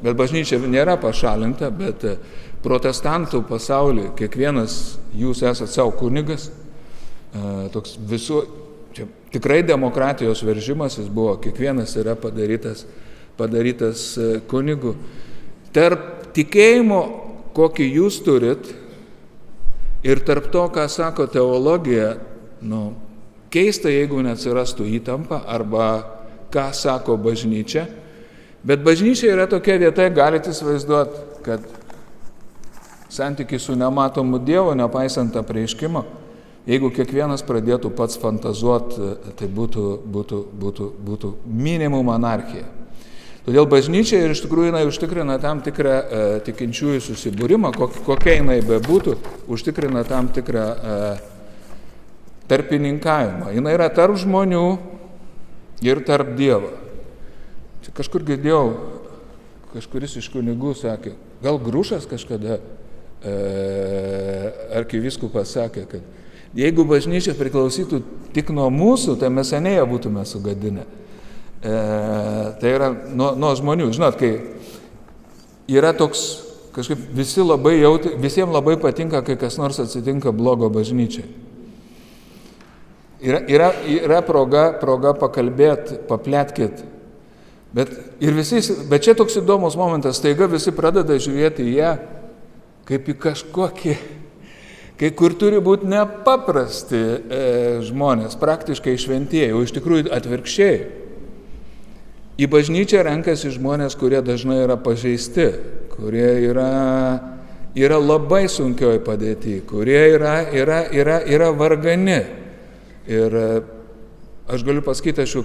Speaker 1: bet bažnyčia nėra pašalinta, bet protestantų pasaulyje kiekvienas jūs esat savo kunigas, toks visų, čia tikrai demokratijos veržimasis buvo, kiekvienas yra padarytas kunigu. Tarp tikėjimo, kokį jūs turit, ir tarp to, ką sako teologija, keista, jeigu neatsirastų įtampa, arba ką sako bažnyčia, bet bažnyčia yra tokia vieta, galite įsivaizduoti, kad santykiai su nematomu Dievu, nepaisant apreiškimo, jeigu kiekvienas pradėtų pats fantazuoti, tai būtų minimum anarchija. Todėl bažnyčia ir iš tikrųjų jinai užtikrina tam tikrą tikinčiųjų susibūrimą, kokia jinai bebūtų, užtikrina tam tikrą tarpininkavimą. Jinai yra tarp žmonių ir tarp Dievo. Čia kažkur girdėjau, kažkuris iš kunigų sakė, gal Grušas kažkada arkivyskupas sakė, kad jeigu bažnyčia priklausytų tik nuo mūsų, tai mes seniai ją būtume sugadinę. Tai yra nuo žmonių. Žinot, kai yra toks, kažkaip visiems labai patinka, kai kas nors atsitinka blogo bažnyčiai. Yra proga pakalbėti, papletkėti. Bet čia toks įdomus momentas, staiga visi pradeda žiūrėti į ją kaip į kažkokį, kai kur turi būti nepaprasti žmonės, praktiškai šventieji, o iš tikrųjų atvirkščiai. Į bažnyčią renkasi žmonės, kurie dažnai yra pažeisti, kurie yra labai sunkioj padėty, kurie yra vargani. Ir aš galiu pasakyti, aš jau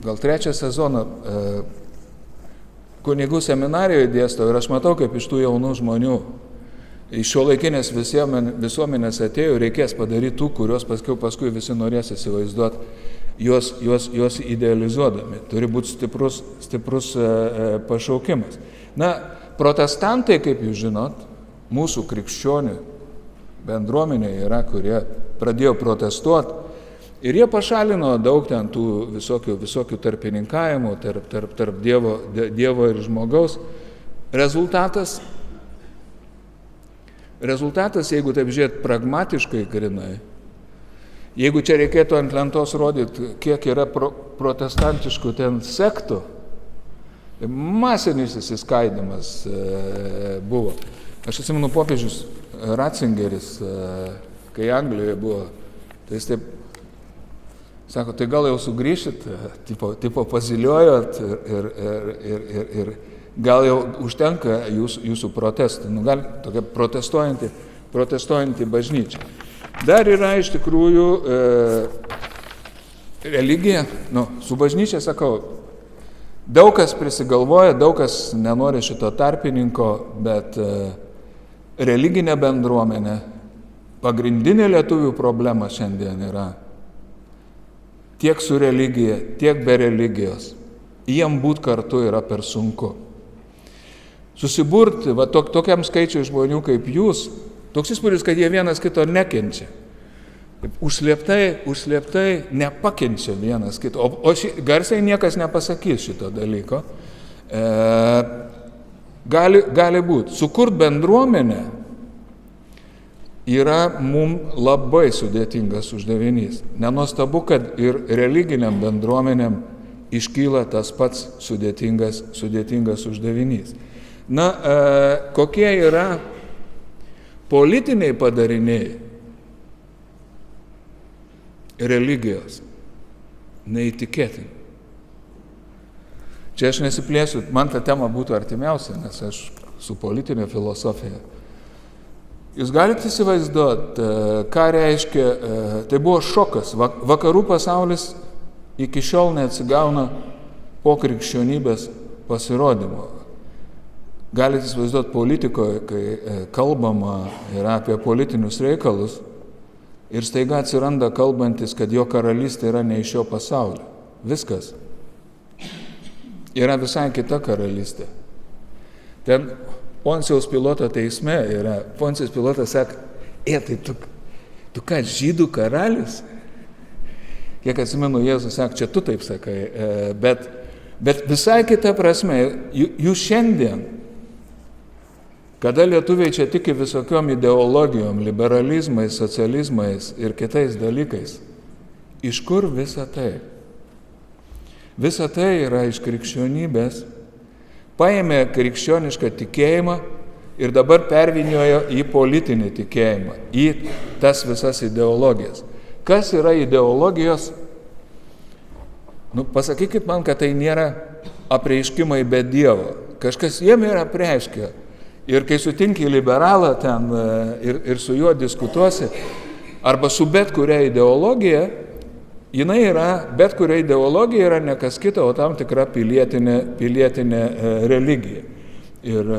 Speaker 1: gal 3 sezoną kunigų seminarijoje dėstau ir aš matau, kaip iš tų jaunų žmonių iš šiuolaikinės visuomenės atėjo, reikės padaryti tų, kuriuos paskui visi norės įsivaizduoti. Juos idealizuodami. Turi būti stiprus pašaukimas. Protestantai, kaip jūs žinot, mūsų krikščionių bendruomenė yra, kurie pradėjo protestuoti ir jie pašalino daug ten tų visokių tarpininkavimų tarp Dievo ir žmogaus. Rezultatas, jeigu taip žiūrėt pragmatiškai grinai, jeigu čia reikėtų ant lentos rodyti, kiek yra protestantiškų ten sektų, tai masinis įsiskaidimas buvo. Aš atsimenu popiežius Ratzingeris, kai Anglijoje buvo, tai jis taip sako, tai gal jau sugrįšit, tipo paziliojot ir gal jau užtenka jūsų protestų. Gal tokia protestuojanti bažnyčia. Dar yra iš tikrųjų religija, su bažnyčia sakau, daug kas prisigalvoja, daug kas nenori šito tarpininko, bet religinė bendruomenė, pagrindinė lietuvių problema šiandien yra tiek su religija, tiek be religijos. Jiem būt kartu yra per sunku. Susiburti, tokiam skaičiui žmonių kaip jūs, toks įspūdis, kad jie vienas kito nekenčia. Užslėptai nepakenčia vienas kito. O garsiai niekas nepasakys šito dalyko. Gali būti. Sukurt bendruomenę yra mums labai sudėtingas uždavinys. Nenuostabu, kad ir religiniam bendruomenėm iškyla tas pats sudėtingas uždavinys. Kokie yra politiniai padariniai religijos? Neįtikėtini. Čia aš nesiplėsiu, man ta tema būtų artimiausia, nes aš su politinė filosofija. Jūs galite įsivaizduoti, ką reiškia, tai buvo šokas. Vakarų pasaulis iki šiol neatsigauna po krikščionybės pasirodymo. galite įsivaizduoti politikoje, kai kalbama yra apie politinius reikalus ir staiga atsiranda kalbantis, kad jo karalystė yra ne iš šio pasaulio. Viskas. Yra visai kita karalystė. Ten Poncijaus Piloto teisme yra, Poncijus Pilotas sako, tai tu ką, žydų karalius? Kiek atsimenu, Jėzus sako, čia tu taip sakai, bet visai kita prasme, jūs šiandien, kada lietuviai čia tiki visokiom ideologijom, liberalizmais, socializmais ir kitais dalykais, iš kur visa tai? Visa tai yra iš krikščionybės, paėmė krikščionišką tikėjimą ir dabar perviniojo į politinį tikėjimą, į tas visas ideologijas. Kas yra ideologijos? Pasakykit man, kad tai nėra apreiškimai be Dievo. Kažkas jiem yra apreiškia. Ir kai sutinki liberalą ten ir su juo diskutuosi, arba su bet kuria ideologija, bet kuria ideologija yra ne kas kita, o tam tikra pilietinė religija. Ir,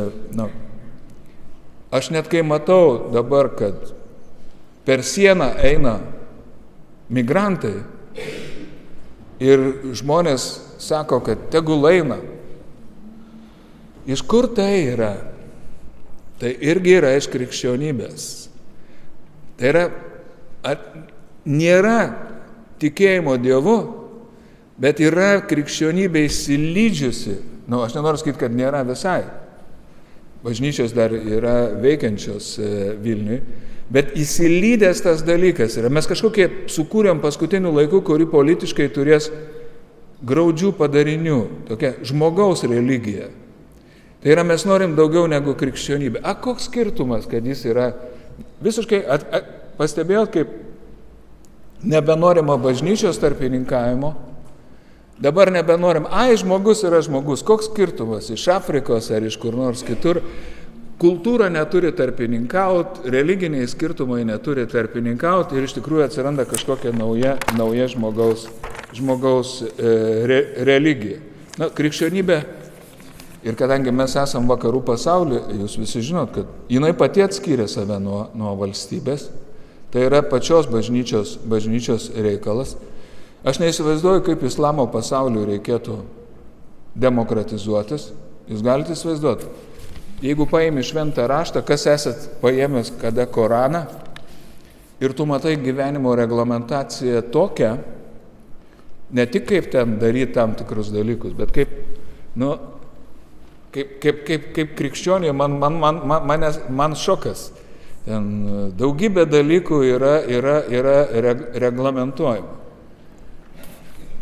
Speaker 1: aš net kai matau dabar, kad per sieną eina migrantai ir žmonės sako, kad tegul eina. Iš kur tai yra? Tai irgi yra iš krikščionybės. Tai yra, nėra tikėjimo Dievu, bet yra krikščionybė įsilydžiusi. Aš nenoriu sakyti, kad nėra visai. Bažnyčios dar yra veikiančios Vilniui, bet įsilydęs tas dalykas yra. Mes kažkokie sukūrėm paskutinių laikų, kuri politiškai turės graudžių padarinių, tokia žmogaus religija. Tai yra, mes norim daugiau negu krikščionybė. Koks skirtumas, kad jis yra visiškai, pastebėjot, kaip nebenorima bažnyčios tarpininkavimo, dabar nebenorim, žmogus yra žmogus, koks skirtumas iš Afrikos ar iš kur nors kitur, kultūra neturi tarpininkauti, religiniai skirtumai neturi tarpininkauti ir iš tikrųjų atsiranda kažkokia nauja žmogaus religija. Krikščionybė, ir kadangi mes esam vakarų pasaulyje, jūs visi žinot, kad jinai pati atskyrė save nuo valstybės, tai yra pačios bažnyčios reikalas. Aš neįsivaizduoju, kaip islamo pasauliui reikėtų demokratizuotis. Jūs galite įsivaizduoti, jeigu paimi šventą raštą, kas esat paėmęs kada Koraną, ir tu matai gyvenimo reglamentaciją tokią, ne tik kaip ten daryti tam tikrus dalykus, bet kaip krikščionė, man šokas. Ten daugybė dalykų yra reglamentuojama.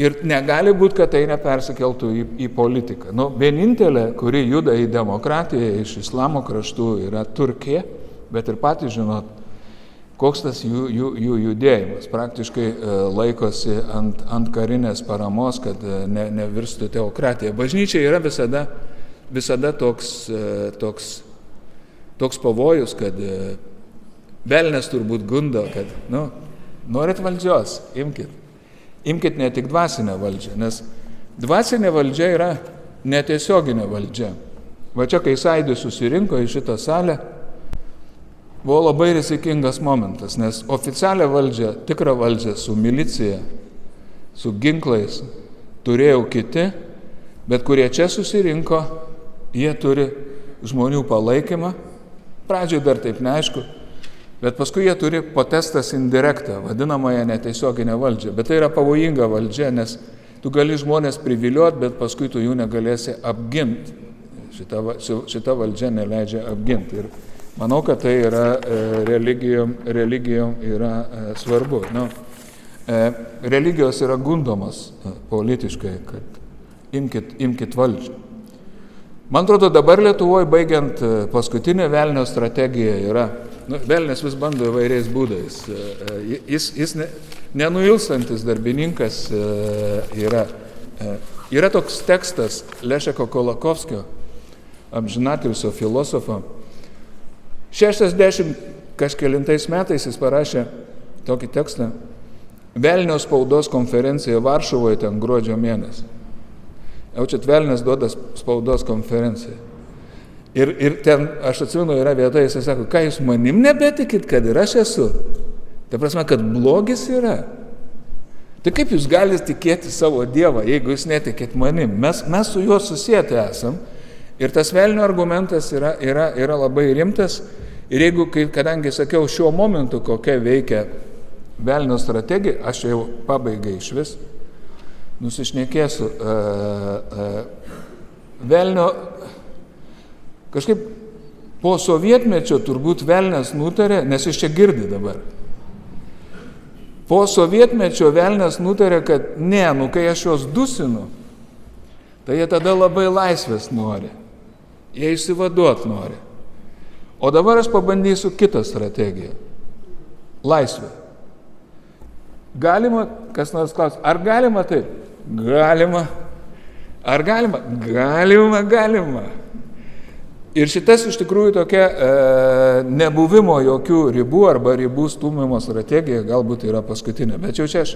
Speaker 1: Ir negali būti, kad tai nepersikeltų į politiką. Vienintelė, kuri juda į demokratiją iš islamo kraštų, yra Turkija, bet ir patys žinot, koks tas jų judėjimas. Praktiškai laikosi ant karinės paramos, kad nevirstų teokratija. Bažnyčia yra visada toks pavojus, kad velnias turbūt gundo, kad, norit valdžios, imkit ne tik dvasinę valdžią, nes dvasinė valdžia yra netiesioginė valdžia. Va čia, kai Sąjūdis susirinko į šitą salę, buvo labai rizikingas momentas, nes oficialią valdžią, tikrą valdžią su milicija, su ginklais turėjo kiti, bet kurie čia susirinko, jie turi žmonių palaikymą, pradžiai dar taip neaišku, bet paskui jie turi potestas indirectą, vadinamąją netiesioginę valdžią. Bet tai yra pavojinga valdžia, nes tu gali žmonės priviliuoti, bet paskui tu jų negalėsi apginti. Šita valdžia neleidžia apginti. Ir manau, kad tai yra religijom yra svarbu. Religijos yra gundomos politiškai, kad imkit valdžią. Man atrodo, dabar Lietuvoje baigiant paskutinę velnio strategiją yra, velnias vis bando įvairiais būdais. Jis nenuilstantis darbininkas yra. Yra toks tekstas Lešeko Kolakovskio, amžinatilsio filosofo. 60 kažkelintais metais jis parašė tokį tekstą. Velnio spaudos konferencija Varšuvoje ten gruodžio mėnesį. Jau čia velnias duoda spaudos konferenciją. Ir ten, aš atsimenu, yra vieta, jis sako, ką jūs manim nebetikit, kad ir aš esu. Tai prasme, kad blogis yra. Tai kaip jūs galite tikėti savo Dievą, jeigu jūs netikit manim? Mes su juo susijęti esam. Ir tas velnio argumentas yra labai rimtas. Ir jeigu, kadangi sakiau, šiuo momentu, kokia veikia velnio strategija, aš jau pabaigai iš vis, nusišnekėsiu. Velnio, kažkaip po sovietmečio turbūt velnias nutarė, nes jis čia girdi dabar. Po sovietmečio velnias nutarė, kad ne, kai aš juos dusinu, tai jie tada labai laisvės nori. Jie išsivaduot nori. O dabar aš pabandysiu kitą strategiją. Laisvė. Galima, kas nors klausia, ar galima taip? Galima. Ar galima? Galima. Ir šitas iš tikrųjų tokia nebuvimo jokių ribų arba ribų stūmimo strategija galbūt yra paskutinė. Bet jau čia aš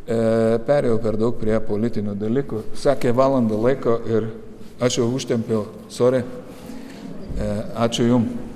Speaker 1: perėjau per daug prie politinių dalykų. Sakė valandą laiko ir aš jau užtempiau. Sorry. Ačiū Jums.